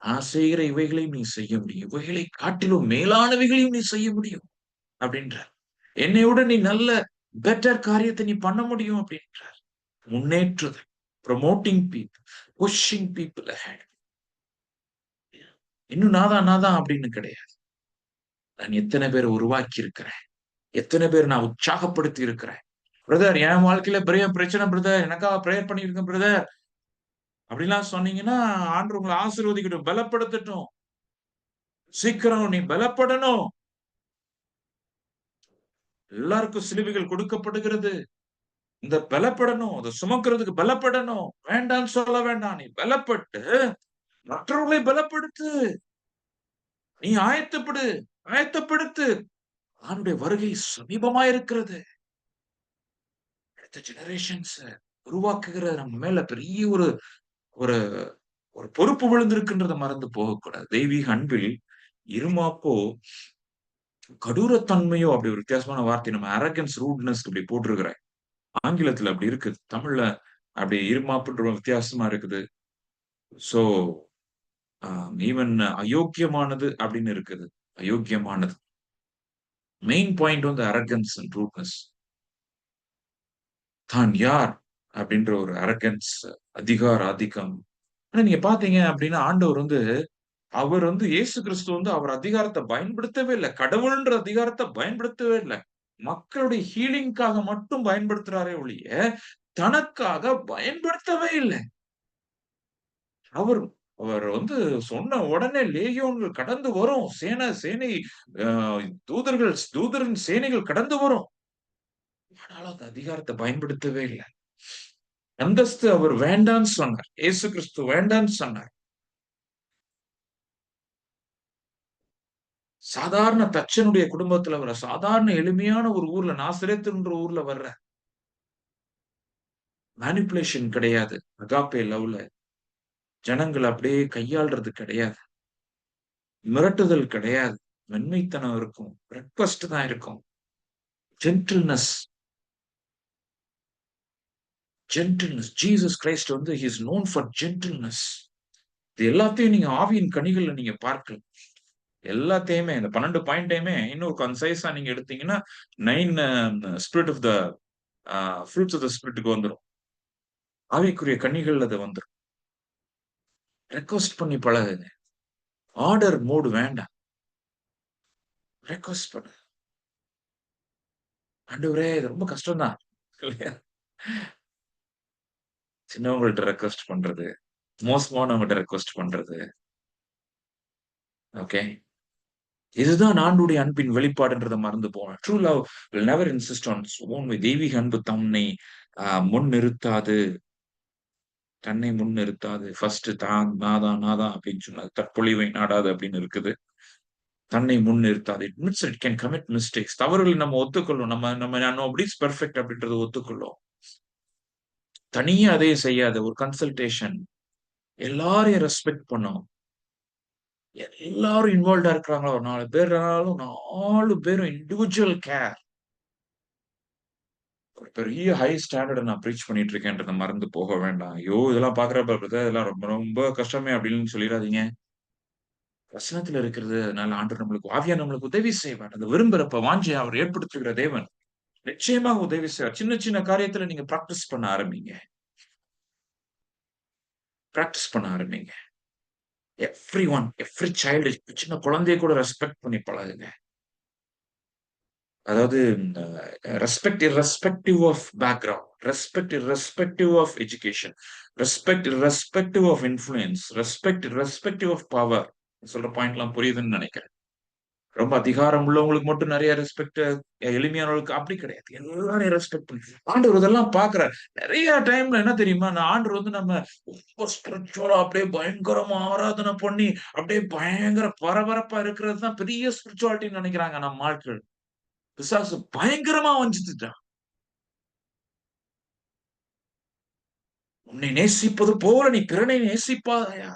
நான் செய்கிற இவைகளையும் நீ செய்ய முடியும். இவைகளை காட்டிலும் மேலானவைகளையும் நீ செய்ய முடியும் அப்படின்றார். என்னை விட நீ நல்ல பெட்டர் காரியத்த நீ பண்ண முடியும் அப்படின்றார். முன்னேற்றுதல். புரமோட்டிங் பீப்பிள், புஷிங் பீப்பிள் அஹெட். இன்னும் நான் தான் அப்படின்னு கிடையாது. நான் எத்தன பேர உருவாக்கி இருக்கிறேன். எத்தனை பேர் நான் உற்சாகப்படுத்தி இருக்கிறேன். பிரதர், என் வாழ்க்கையில பெரிய பிரச்சனை பிரதர், எனக்காக பிரேயர் பண்ணிருக்கேன் பிரதர் அப்படிலாம் சொன்னீங்கன்னா ஆண்டவர் உங்களை ஆசீர்வதிக்கட்டும், பலப்படுத்தட்டும். சீக்கிரம் நீ பலப்படணும். எல்லாருக்கும் சிலுவைகள் கொடுக்கப்படுகிறது. இந்த பலப்படணும், அதை சுமக்கிறதுக்கு பலப்படணும். வேண்டாம்னு சொல்ல வேண்டாம். நீ பலப்பட்டு மற்றவர்களை பலப்படுத்து. நீ ஆயத்தப்படு, ஆயத்தப்படுத்து. ஆண்டுடைய வருகை சமீபமா இருக்கிறது. அடுத்த ஜெனரேஷன்ஸ் உருவாக்குகிற நம்ம மேல பெரிய ஒரு ஒரு ஒரு பொறுப்பு விழுந்திருக்குன்றத மறந்து போகக்கூடாது. தெய்வீக அன்பில் இருமாப்போ கடூரத்தன்மையோ அப்படி ஒரு வித்தியாசமான வார்த்தை நம்ம அரகன்ஸ் ரூட்னஸ் இப்படி போட்டிருக்கிறேன். ஆங்கிலத்துல அப்படி இருக்குது. தமிழ்ல அப்படி இருமாப்புன்ற வித்தியாசமா இருக்குது. சோ ஈவன் அயோக்கியமானது அப்படின்னு இருக்குது. அயோக்கியமானது. மெயின் பாயிண்ட் வந்து அரகன்ஸ் அண்ட் ரூட்னஸ். தான் யார் அப்படின்ற ஒரு அரகன்ஸ், அதிகார ஆதிக்கம். ஆனா நீங்க பாத்தீங்க அப்படின்னா ஆண்டவர் வந்து அவர் வந்து இயேசு கிறிஸ்து வந்து அவர் அதிகாரத்தை பயன்படுத்தவே இல்லை. கடவுள்ன்ற அதிகாரத்தை பயன்படுத்தவே இல்லை. மக்களுடைய ஹீலிங்காக மட்டும் பயன்படுத்துறாரே ஒழிய தனக்காக பயன்படுத்தவே இல்லை. அவர் அவர் வந்து சொன்ன உடனே லேகியோன்கள் கடந்து வரும். சேனை தூதரின் சேனைகள் கடந்து வரும். ஆனாலும் அந்த அதிகாரத்தை பயன்படுத்தவே இல்லை. அந்தஸ்து அவர் வேண்டான்னு சொன்னார். இயேசு கிறிஸ்து வேண்டான்னு சொன்னார். சாதாரண தச்சனுடைய குடும்பத்துல வர சாதாரண எளிமையான ஒரு ஊர்ல, நாசரேத்துன்ற ஊர்ல வர்ற மேனிபுலேஷன் கிடையாது. அகாப்பே லவ்ல ஜனங்கள் அப்படியே கையாள்றது கிடையாது. மிரட்டுதல் கிடையாது. மென்மைத்தனம் இருக்கும். ரெக்வஸ்ட் தான் இருக்கும். ஜென்டில்னஸ். ஜென்டில்னஸ். ஜீசஸ் கிரைஸ்ட் வந்து he is known for gentleness. இது எல்லாத்தையும் நீங்க ஆவியின் கனிகள்ல நீங்க பார்க்கலாம். எல்லாத்தையுமே இந்த 12 பாயிண்டையுமே இன்னொரு கன்சைஸா நீங்க எடுத்தீங்கன்னா 9 spirit of the fruits of the ஸ்பிரிட்டுக்கு வந்துரும். ஆவிக்குரிய கனிகள் அது வந்துரும். ரெக்வஸ்ட் பண்ணி பழகுங்க. ஆர்டர் மோடு வேண்டாம். ரெக்வஸ்ட் பண்ணு. ஆண்டவரே இது ரொம்ப கஷ்டம் தான். இல்லையா? சின்னவங்கள்ட்ட ரெக்வஸ்ட் பண்றது, மோசமானவங்கள்ட்ட ரெக்வஸ்ட் பண்றது. ஓகே. இதுதான் ஆண்டுடைய அன்பின் வெளிப்பாடுன்றத மறந்து போவேன். True love will never insist on its own way. தெய்வீக அன்பு தன்னை முன் நிறுத்தாது. தன்னை முன் நிறுத்தாது. ஃபர்ஸ்ட் தான் நாதான் நாதான் அப்படின்னு சொன்னது. தற்பொழிவை நாடாது அப்படின்னு இருக்குது. தன்னை முன் நிறுத்தாது. It means it can commit mistakes. தவறுகளை நம்ம ஒத்துக்கொள்ளும். நம்ம நம்ம நோபடிஸ் பெர்ஃபெக்ட் அப்படின்றத ஒத்துக்கொள்ளும். தனியா அதையும் செய்யாத ஒரு கன்சல்டேஷன். எல்லாரையும் ரெஸ்பெக்ட் பண்ணும். எல்லாரும் இன்வால்வ்டா இருக்கிறாங்களோ ஒரு 4 பேர்னாலும் 4 பேரும் இண்டிவிஜுவல் கேர். ஒரு பெரிய ஹை ஸ்டாண்டர்ட நான் ப்ரீச் பண்ணிட்டு இருக்கேன்றத மறந்து போக வேண்டாம். ஐயோ! இதெல்லாம் பார்க்கிறப்ப பிரதர் இதெல்லாம் ரொம்ப ரொம்ப கஷ்டமே அப்படின்னு சொல்லிறாதீங்க. வசனத்துல இருக்கிறது அதனால ஆண்டவர் நம்மளுக்கு ஆவியானவர் நம்மளுக்கு உதவி செய்வார். அந்த விரும்புறப்ப வாஞ்சைய அவர் ஏற்படுத்துகிற தேவன். நிச்சயமாக உதவி செய்வார். சின்ன சின்ன காரியத்துல நீங்க பிராக்டிஸ் பண்ண ஆரம்பிங்க. பிராக்டிஸ் பண்ண ஆரம்பிங்க. எவ்ரி சைல்டு சின்ன குழந்தைய கூட ரெஸ்பெக்ட் பண்ணி பழகுங்க. அதாவது respect irrespective of background, respect irrespective of education, respect irrespective of influence, respect irrespective of power. சொல்ற பாயிண்ட் எல்லாம் புரியுதுன்னு நினைக்கிறேன். ரொம்ப அதிகாரம் உள்ளவங்களுக்கு மட்டும் நிறைய ரெஸ்பெக்ட், எளிமையானவர்களுக்கு அப்படி கிடையாது. எல்லாரையும் ரெஸ்பெக்ட் பண்ணி ஆண்டவர் இதெல்லாம் பாக்குறார். நிறைய டைம்ல என்ன தெரியுமா, நான் ஆண்டவர் வந்து நம்ம ரொம்ப ஸ்பிரிச்சுவலா அப்படியே பயங்கரமா ஆராதனை பண்ணி அப்படியே பயங்கர பரபரப்பா இருக்கிறது தான் பெரிய ஸ்பிரிச்சுவாலிட்டின்னு நினைக்கிறாங்க நம்ம ஆட்கள். பிசாசு பயங்கரமா வஞ்சித்துட்டான். உன்னை நேசிப்பது போல நீ பிறனை நேசிப்பாயா.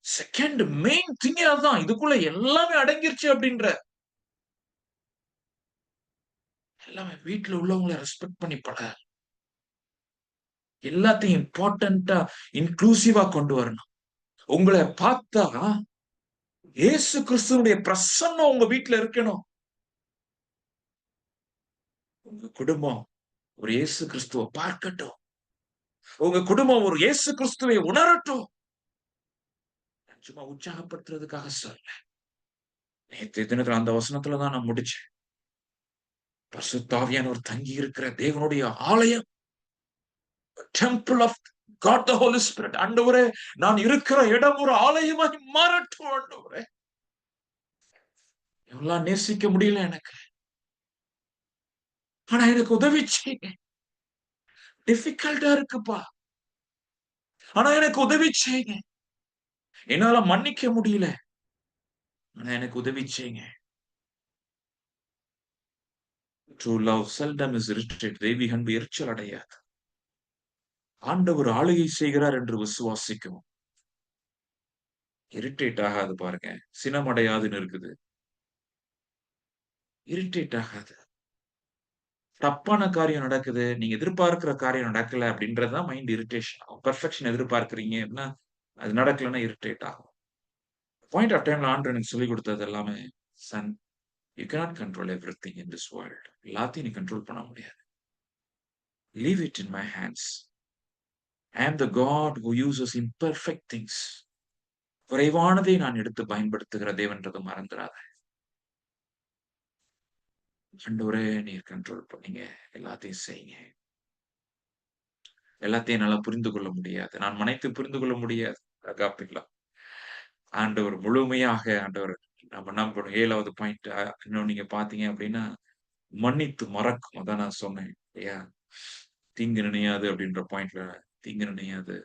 செகண்ட் மெயின் திங் அதுதான். இதுக்குள்ள எல்லாமே அடங்கிருச்சு அப்படின்ற. எல்லாமே வீட்டுல உள்ளவங்களை ரெஸ்பெக்ட் பண்ணி பழ. எல்லாத்தையும் இம்பார்ட்டன்டா இன்க்ளூசிவா கொண்டு வரணும். உங்களை பார்த்தா இயேசு கிறிஸ்துவனுடைய பிரசன்னம் உங்க வீட்டுல இருக்கணும். உங்க குடும்பம் ஒரு இயேசு கிறிஸ்துவ பார்க்கட்டும். உங்க குடும்பம் ஒரு இயேசு கிறிஸ்துவை உணரட்டும். சும்மா உற்சாகப்படுத்துறதுக்காக சொல்ல. நேற்றைய தினத்துல அந்த வசனத்துலதான் நான் முடிச்சேன். பரிசுத்த ஆவியானவர் தங்கி இருக்கிற தேவனுடைய ஆலயம், temple of God the Holy Spirit. ஆண்டவரே, நான் இருக்கிற இடம் ஒரு ஆலயமாய் மாறட்டும் ஆண்டவரே. எல்லாம் நேசிக்க முடியல எனக்கு. ஆனா எனக்கு உதவி செய்யுங்க. டிஃபிகல்ட்டா இருக்குப்பா. ஆனா எனக்கு உதவி செய்யுங்க. என்னால மன்னிக்க முடியல. ஆனா எனக்கு உதவி செய்யுங்க. True love seldom is irritated. தெய்வீக அன்பு எரிச்சல் அடையாது. ஆண்டவர் ஆளுகை செய்கிறார் என்று விசுவாசிக்கும். இரிட்டேட் ஆகாது பாருங்க. சினமடையாதுன்னு இருக்குது. இரிட்டேட் ஆகாது. தப்பான காரியம் நடக்குது. நீங்க எதிர்பார்க்கிற காரியம் நடக்கல அப்படின்றது தான் மைண்ட் இரிட்டேஷன் ஆகும். பெர்ஃபெக்ஷன் எதிர்பார்க்கிறீங்க அப்படின்னா, அது நடக்கலன்னா இரிட்டேட் ஆகும். பாயிண்ட் ஆஃப் டைம்ல ஆண்டவர் எனக்கு சொல்லிக் குடுத்தது எல்லாமே, son, you cannot control everything in this world. எல்லாத்தையும் நீ கண்ட்ரோல் பண்ண முடியாது. Leave it in my hands. I am the God who uses imperfect things. குறைவானதை நான் எடுத்து பயன்படுத்துகிற தேவன்றத மறந்துறாத. ஆண்டவரே, நீர் கண்ட்ரோல் பண்ணீங்க. எல்லாத்தையும் செய்யுங்க. எல்லாத்தையும் என்னால புரிந்து கொள்ள முடியாது. நான் மனைத்து புரிந்து கொள்ள முடியாது. அகாப்பில்லா. ஆண்டவர் முழுமையாக ஆண்டவர் நம்ம நம்பணும். 7வது பாயிண்ட் இன்னும் நீங்க பார்த்தீங்க அப்படின்னா, மன்னித்து மறக்கும். அதான் நான் சொன்னேன் இல்லையா? தீங்கு நினையாது அப்படின்ற பாயிண்ட்ல தீங்கு நினையாது.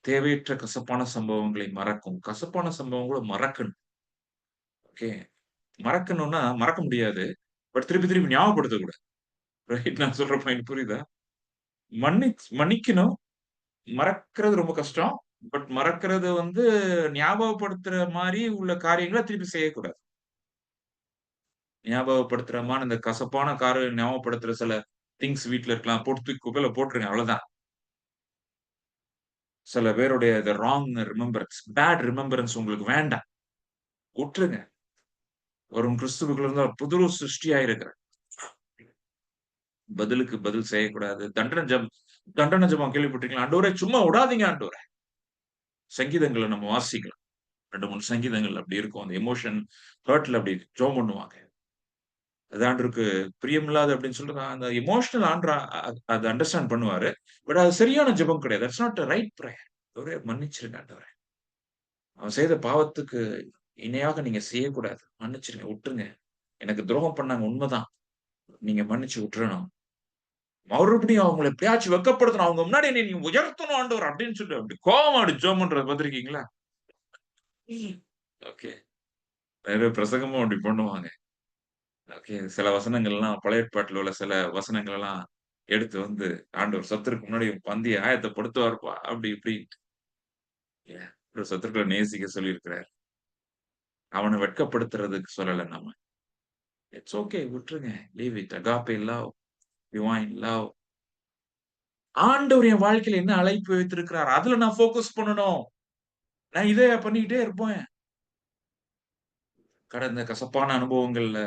தேவையற்ற கசப்பான சம்பவங்களை மறக்கும். கசப்பான சம்பவங்கள மறக்கணும். ஓகே. மறக்கணும்னா மறக்க முடியாது. பட் திருப்பி திருப்பி ஞாபகப்படுத்தக்கூடாது. ரைட், நான் சொல்ற பாயிண்ட் புரியுதா? மன்னிக்கணும். மறக்கிறது ரொம்ப கஷ்டம். பட் மறக்கிறது வந்து ஞாபகப்படுத்துற மாரி உள்ள காரியங்கள திருப்பி செய்யக்கூடாது. ஞாபகப்படுத்துற மாரி இந்த கசப்பான ஞாபகப்படுத்துற சில திங்ஸ் வீட்ல இருக்கலாம். போட்டு தூக்கி குப்பையில போட்டுருங்க அவ்வளவுதான். சில பேருடைய ராங் ரிமெம்பரன்ஸ், பேட் ரிமெம்பரன்ஸ் உங்களுக்கு வேண்டாம். உட்டுருங்க. வரும் கிறிஸ்துவுக்குள்ள இருந்து அவர் புது சிருஷ்டியா இருக்கிறார். பதிலுக்கு பதில் செய்யக்கூடாது. தண்டனை ஜெபம் கேள்விப்பட்டிருக்கீங்களா? ஆண்டவரே சும்மா விடாதீங்க ஆண்டவரே. சங்கீதங்கள நம்ம வாசிக்கலாம். 2, 3 சங்கீதங்கள் அப்படி இருக்கும். அந்த எமோஷன் ஹர்ட்ல அப்படி ஜெபம் பண்ணுவாங்க. அது ஆண்டவருக்கு பிரியமில்லாது அப்படின்னு சொல்லிட்டு அந்த எமோஷனல் ஆண்டவர் அத அண்டர்ஸ்டாண்ட் பண்ணுவாரு. பட் அது சரியான ஜெபம் கிடையாது. That's not a right prayer. ஆண்டவரே மன்னிச்சிருங்க ஆண்டவரே. அவன் செய்த பாவத்துக்கு இணையாக நீங்க செய்யக்கூடாது. மன்னிச்சிருங்க, விட்டுருங்க. எனக்கு துரோகம் பண்ணாங்க உண்மதான். நீங்க மன்னிச்சு விட்டுறணும். மறுபடியும் அவங்கள எப்படியாச்சும் வெட்கப்படுத்தணும். அவங்க முன்னாடி என்னை நீ உயர்த்தணும் ஆண்டவர் அப்படின்னு சொல்லி அப்படி கோவமா அப்படி ஜெபம் பண்றத பார்த்திருக்கீங்களா? ஓகே. நெறைய பிரசங்கமும் அப்படி பண்ணுவாங்க. ஓகே. சில வசனங்கள்லாம் பழைய ஏற்பாட்டுல உள்ள சில வசனங்கள் எல்லாம் எடுத்து வந்து ஆண்டவர் சத்துருக்கு முன்னாடி பந்திய ஆயத்தப்படுத்துவார்ப்பா அப்படி இப்படி. ஒரு சத்துருக்கள நேசிக்க சொல்லியிருக்கிறார். அவன வெட்கப்படுத்துறதுக்கு சொல்லல நம்ம. இட்ஸ் ஓகே, விட்டுருங்க. Leave it. Agape love, divine love. ஆண்டவர் என் வாழ்க்கையில என்ன அழைப்பு வைத்திருக்கிறார், அதுல நான் ஃபோக்கஸ் பண்ணணும். நான் இதே பண்ணிக்கிட்டே இருப்பேன். கடந்த கசப்பான அனுபவங்கள்ல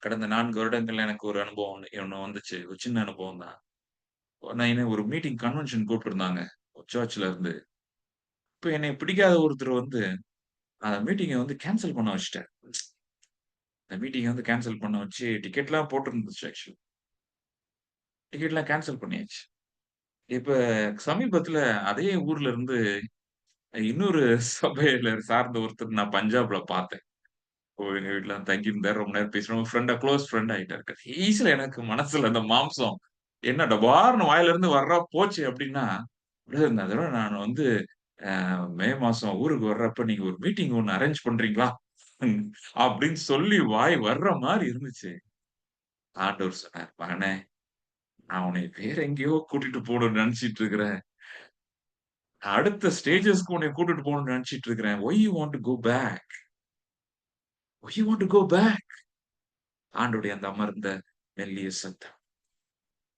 கடந்த 4 வருடங்கள்ல எனக்கு ஒரு அனுபவம் ஒண்ணு வந்துச்சு. ஒரு சின்ன அனுபவம் தான். நான் என்ன ஒரு மீட்டிங் கன்வென்ஷன் கூப்பிட்டுருந்தாங்க. சர்ச்ல இருந்து. இப்ப என்னைய பிடிக்காத ஒருத்தர் வந்து அந்த மீட்டிங்க வந்து கேன்சல் பண்ண வச்சுட்டாரு. அந்த மீட்டிங்க வந்து கேன்சல் பண்ண வச்சு டிக்கெட்லாம் போட்டிருந்துச்சு ஆக்சுவலி. டிக்கெட்லாம் கேன்சல் பண்ணியாச்சு. இப்ப சமீபத்துல அதே ஊர்ல இருந்து இன்னொரு சபையில சார்ந்த ஒருத்தர் நான் பஞ்சாப்ல பார்த்தேன். எங்க வீட்ல வந்து தங்கியிருந்தாரு. ரொம்ப நேரம் பேசினோம். க்ளோஸ் ஃப்ரெண்ட் ஆயிட்டாரு. கடைசில எனக்கு மனசுல அந்த மாம்சம் என்ன டபார்ன்னு வாயிலிருந்து போச்சு அப்டின்னா, பிரதர் இந்த தடவ நான் வந்து மே மாசம் ஊருக்கு வர்றப்ப நீங்க ஒரு மீட்டிங் ஒண்ணு அரேஞ்ச் பண்றீங்களா? அப்டின்னு சொல்லி வாய் வர்ற மாரி இருந்துச்சு. ஆண்டவர் சொன்னார், "மகனே, நான் உன்னைய வேற எங்கேயோ கூட்டிட்டு போணும்னு நெனச்சிட்டு இருக்கிறேன். அடுத்த ஸ்டேஜஸ்க்கு உன்னைய கூட்டிட்டு போணும்னு நெனச்சிட்டு இருக்கிறேன். Why you want to go back? Why you want to go back?" ஆண்டவருடைய அந்த அமர்ந்த மெல்லிய சத்தம்.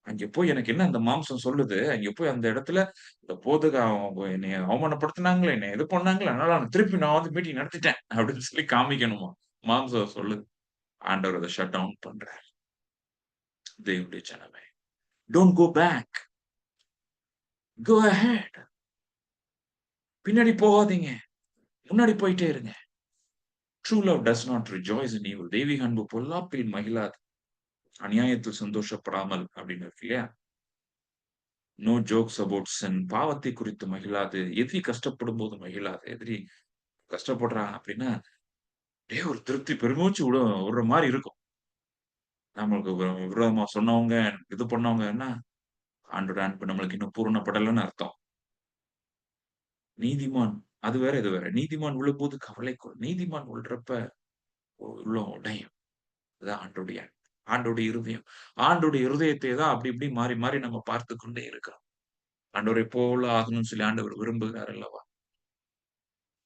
அங்கே போய் எனக்கு என்ன அந்த மாம்சம் சொல்லுது, அங்கே போய் அந்த இடத்துல இந்த போதக அவங்க என்னைய அவமானப்படுத்துனாங்களே, என்னைய இது பண்ணாங்களே, அதனால திருப்பி நான் வந்து மீட்டிங் நடத்திட்டேன் அப்படின்னு சொல்லி காமிக்கணுமா. மாம்சம் சொல்லுது. ஆண்டவர் அத ஷட் டவுன் பண்றார். தேவனுடைய ஜனமே. Don't go back. Go ahead. பின்னாடி போகாதீங்க. முன்னாடி போயிட்டே இருங்க. True love does not rejoice in evil. தெய்வீக அன்பு பொல்லாப்பில் மகிழாது. அநியாயத்தில் சந்தோஷப்படாமல் அப்படின்னு இருக்கு இல்லையா? No jokes about sin. பாவத்தை குறித்து மகிழாது. எதிரி கஷ்டப்படும்போது மகிழாது. எதிரி கஷ்டப்படுறான் அப்படின்னா, அப்படியே ஒரு திருப்தி பெருமூச்சு விடுற மாரி இருக்கும். நம்மளுக்கு விரோதமா சொன்னவங்க, இது பண்ணவங்கன்னா, ஆண்டோட அன்பு நம்மளுக்கு இன்னும் பூரணப்படலன்னு அர்த்தம். நீதிமான் அது வேற, இது வேற. நீதிமான் விழும்போது கவலை நீதிமான் விழுறப்ப உள்ளம் உடையும். அதுதான் ஆண்டோடைய அன்பு. ஆண்டோடைய இருதயம். ஆண்டோடைய இருதயத்தை தான் அப்படி இப்படி மாறி மாறி நம்ம பார்த்துக் கொண்டே இருக்கிறோம். ஆண்டவரைப் போல ஆகணும்னு சொல்லி ஆண்டவர் விரும்புகிறார் அல்லவா?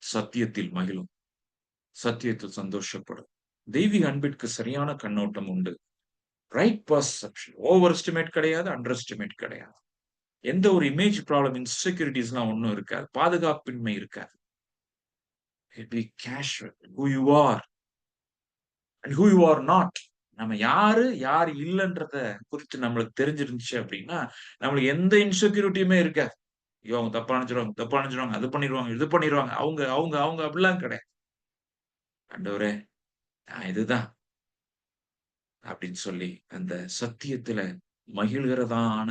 சத்தியத்தில் மகிழும். சத்தியத்தில் சந்தோஷப்படும். தெய்வீக அன்பிற்கு சரியான கண்ணோட்டம் உண்டு. Right perception. ஓவர் எஸ்டிமேட் கிடையாது. அண்டர் எஸ்டிமேட் கிடையாது. எந்த ஒரு இமேஜ் ப்ராப்ளம், இன்செக்யூரிட்டீஸ்லாம் ஒண்ணும் இருக்காது. பாதுகாப்பின்மை இருக்காது. Be casual. Who you are and who you are not. நம்ம யாரு, யார் இல்லன்றத குறித்து நம்மளுக்கு தெரிஞ்சிருந்துச்சு அப்படின்னா, நம்மளுக்கு எந்த இன்செக்யூரிட்டியுமே இருக்காது. ஐயோ! அவங்க தப்பா நெனச்சுருவாங்க, தப்பா நெனச்சுருவாங்க. அது பண்ணிருவாங்க, இது பண்ணிருவாங்க. அவங்க, அவங்க, அவங்க அப்படிலாம் கிடையாது. ஆண்டவரே! நான் இதுதான் அப்படின்னு சொல்லி அந்த சத்தியத்துல மகிழ்கிறதான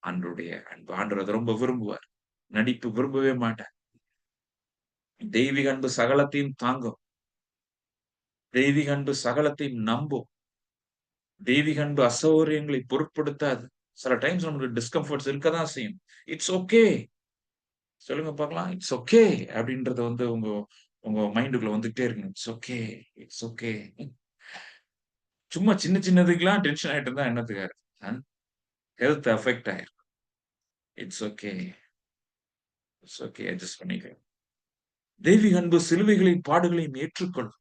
ஆண்டவருடைய அன்பு. ஆண்டவர் அத ரொம்ப விரும்புவார். நடிப்பு விரும்பவே மாட்டார். தெய்வீக அன்பு சகலத்தையும் தாங்கும். தெய்வீக அன்பு சகலத்தையும் நம்பும். தெய்வீக அன்பு அசௌகரியங்களை பொருட்படுத்தாது. சில டைம்ஸ் நமக்கு டிஸ்கம்ஃபோர்ட்ஸ் இருக்க தான் செய்யும். It's okay. சொல்லுங்க பார்க்கலாம். இட்ஸ் ஓகே அப்படின்றத வந்து உங்க உங்க மைண்டுக்குள்ள வந்துட்டே இருக்கணும். It's okay. It's okay. சும்மா சின்ன சின்னதுக்கெல்லாம் டென்ஷன் ஆயிட்டு இருந்தா என்னத்துக்கு? அ ஹெல்த் அஃபெக்ட் ஆயிரும். It's okay. It's okay. Adjust பண்ணிக்கலாம். தெய்வீக அன்பு சிலுவைகளையும், பாடுகளையும் ஏற்றுக்கொள்ளும்.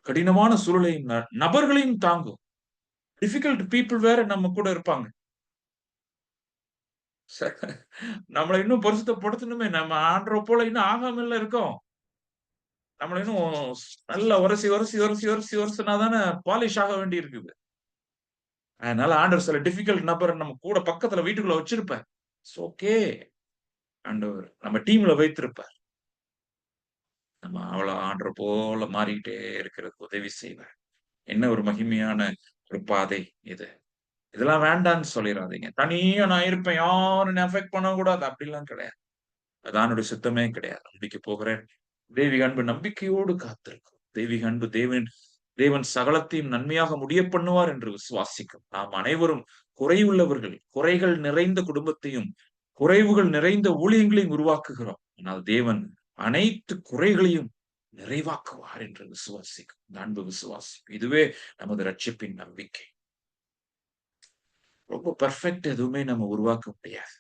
கடினமான சூழலையும், நபர்களையும் தாங்கும். டிஃபிகல்ட் பீப்பிள் வேற நம்ம கூட இருப்பாங்க. ச நம்மள இன்னும் பரிசுத்தப்படுத்தணுமே! நம்ம ஆண்டவர போல இன்னும் ஆகாமல்ல இருக்கோம். நம்மள இன்னும் நல்லா உரசி, உரசி, உரசி, உரசி, உரசினா தானே பாலிஷ் ஆக வேண்டி இருக்குது. அதனால ஆண்டவர் சில டிஃபிகல்ட் நபர நம்ம கூட பக்கத்துல வீட்டுக்குள்ள வச்சிருப்பார். It's okay. ஆண்டவர் நம்ம டீம்ல வைத்திருப்பார். நம்ம ஆண்டவர போல மாறிக்கிட்டே இருக்கிறதுக்கு உதவி செய்வார். என்ன ஒரு மகிமையான ஒரு பாதை இது. இதெல்லாம் வேண்டான்னு சொல்லிறாதீங்க. தனியா நான் இருப்பேன். யாரும் என்ன அஃபெக்ட் பண்ணக்கூடாது. அப்படிலாம் கிடையாது. அது ஆண்டவருடைய சித்தமே கிடையாது. நம்பிக்கை போகிறேன். தெய்வீக அன்பு நம்பிக்கையோடு காத்திருக்கும். தெய்வீக அன்பு தேவன் சகலத்தையும் நன்மையாக முடிய பண்ணுவார் என்று விசுவாசிக்கும். நாம் அனைவரும் குறைவுள்ளவர்கள். குறைகள் நிறைந்த குடும்பத்தையும், குறைவுகள் நிறைந்த ஊழியங்களையும் உருவாக்குகிறோம். ஆனால் தேவன் அனைத்து குறைகளையும் நிறைவாக்குவார் என்று விசுவாசிக்கும். இந்த அன்பு விசுவாசிக்கும். இதுவே நமது ரட்சிப்பின் நம்பிக்கை. ரொம்ப பெர்ஃபெக்ட் எதுவுமே நம்ம உருவாக்க முடியாது.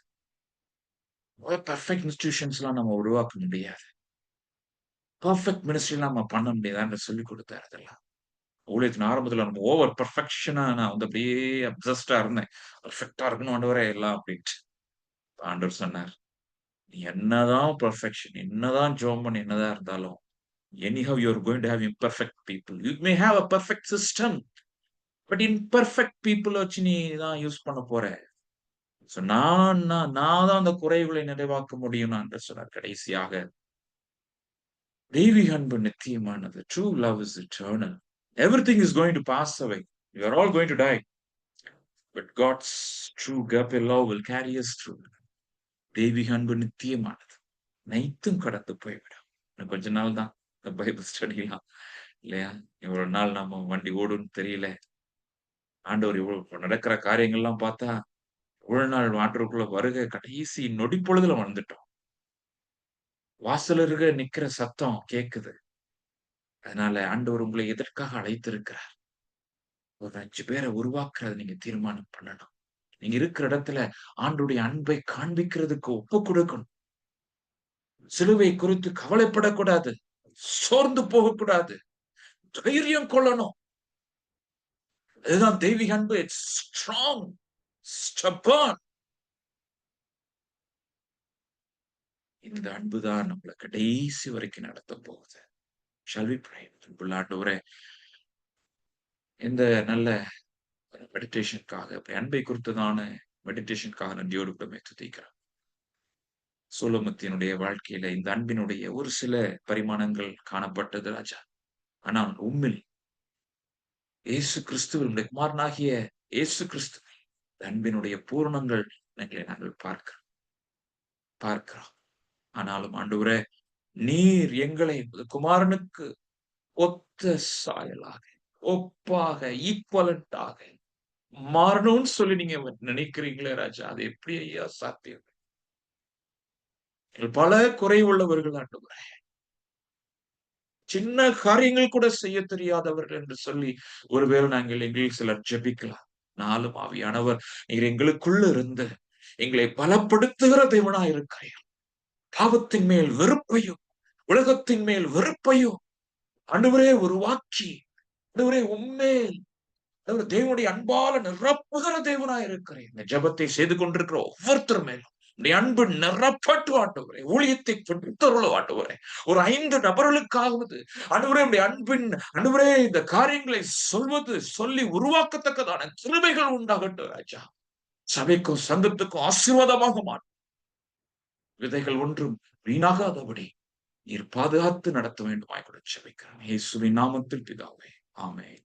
பெர்ஃபெக்ட் இன்ஸ்டிடியூஷன்ஸ்லாம் நம்ம உருவாக்க முடியாது. பெர்ஃபெக்ட் மினிஸ்ட்ரிலாம் நம்ம பண்ண முடியாது. ஆண்டவர் சொல்லிக் குடுத்தாரு அதெல்லாம். ஊழியத்தின் ஆரம்பத்துல நம்ம ஓவர் பெர்ஃபெக்ஷனா நான் வந்து அப்படியே அப்சஸ்டா இருந்தேன். பெர்ஃபெக்ட்டா இருக்கணும் ஆண்டவரே எல்லாம் அப்டின்ட்டு. ஆண்டவர் சொன்னார், "நீ என்னதான் பெர்ஃபெக்ஷன், என்னதான் ஜெபம் பண்ணி என்னதான் இருந்தாலும், anyhow you are going to have imperfect people. You may have a perfect system. But imperfect பீப்பிள வச்சு நீ தான் யூஸ் பண்ண போற. சோ நான் தான் அந்த குறைவுகளை நிறைவாக்க முடியும்னு ஆண்டவர் சொன்னார்." கடைசியாக தெய்வீக அன்பு நித்தியமானது. True love is eternal. Everything is going to pass away. We are all going to die. But God's true agape love will carry us through. தெய்வீக அன்பு நித்தியமானது. அனைத்தும் கடந்து போய்விடும். இன்னும் கொஞ்ச நாள் தான் இந்த பைபிள் ஸ்டடிலாம் இல்லையா? எவ்வளவு நாள் நம்ம வண்டி ஓடும்னு தெரியல. ஆண்டவர் இவ்வளவு நடக்கிற காரியங்கள்லாம் பார்த்தா, இவ்வளவு நாள் ஆண்டவருக்குள்ள வருகை கடைசி நொடி பொழுதுல வந்துட்டோம். வாசலருகே நிக்கிற சத்தம் கேட்குது. அதனால ஆண்டவர் உங்களை எதற்காக அழைத்திருக்கிறார்? ஒரு 5 பேர உருவாக்குறத நீங்க தீர்மானம் பண்ணணும். நீங்க இருக்கிற இடத்துல ஆண்டவருடைய அன்பை காண்பிக்கிறதுக்கு ஒப்புக் கொடுக்கணும். சிலுவை குறித்து கவலைப்படக்கூடாது. சோர்ந்து போகக்கூடாது. தைரியம் கொள்ளணும். இதுதான் தெய்வீக அன்பு. It's strong, stubborn. இந்த அன்பு தான் நம்மள கடைசி வரைக்கும் நடத்தப் போகுது. Shall we pray? அன்புள்ள ஆண்டவரே, இந்த நல்ல மெடிடேஷனுக்காக, அன்பை குறித்ததான மெடிடேஷனுக்காக நன்றியோடு உம்மை துதிக்கிறேன். சோலோமத்தினுடைய வாழ்க்கையில இந்த அன்பினுடைய ஒரு சில பரிமாணங்கள் காணப்பட்டது ராஜா. ஆனால் உம்மில் இயேசு கிறிஸ்துவினுடைய குமாரனாகிய இயேசு கிறிஸ்து அன்பினுடைய பூரணங்கள் நாங்கள் பார்க்கிறோம். ஆனாலும் ஆண்டவரே, நீர் எங்களை குமாரனுக்கு ஒத்த சாயலாக, ஒப்பாக, ஈக்குவலண்டாக மாறணும்னு சொல்லி நீங்க நினைக்கிறீங்களே ராஜா, அது எப்படி ஐயா சாத்தியம்? பல குறை உள்ளவர்கள் ஆண்டவரே, சின்ன காரியங்கள் கூட செய்ய தெரியாதவர்கள் என்று சொல்லி ஒருவேளை நாங்கள் எங்களில் சிலர் ஜெபிக்கலாம். நாளும் ஆவியானவர் நீர் எங்களுக்குள்ள இருந்து எங்களை பலப்படுத்துகிற தேவனா இருக்கிறீர். பாவத்தின் மேல் வெறுப்பையும் உலகத்தின் மேல் வெறுப்பையும் ஆண்டவரே உருவாக்கி, ஆண்டவரே உம்மேல் தேவனுடைய அன்பால நிரப்புகிற தேவனா இருக்கிறேன். இந்த ஜெபத்தை செய்து கொண்டிருக்கிற ஒவ்வொருத்தர் மேலும் உடைய அன்பு நிரப்பட்டு ஆண்டவரே, ஊழியத்தை கொடுத்தருள ஆண்டவரே, ஒரு 5 நபர்களுக்காவது ஆண்டவரே உடைய அன்பின் ஆண்டவரே இந்த காரியங்களை சொல்லி உருவாக்கத்தக்கதான கிருபைகள் உண்டாகட்டும் ராஜா. சபைக்கும் சங்கத்துக்கும் ஆசீர்வாதமாக மாறும். விதைகள் ஒன்றும் வீணாகாதபடி நீர் பாதுகாத்து நடத்த வேண்டுமாய் கூட ஜெபிக்கிறேன். இயேசுவின் நாமத்தில் பிதாவே, ஆமென்.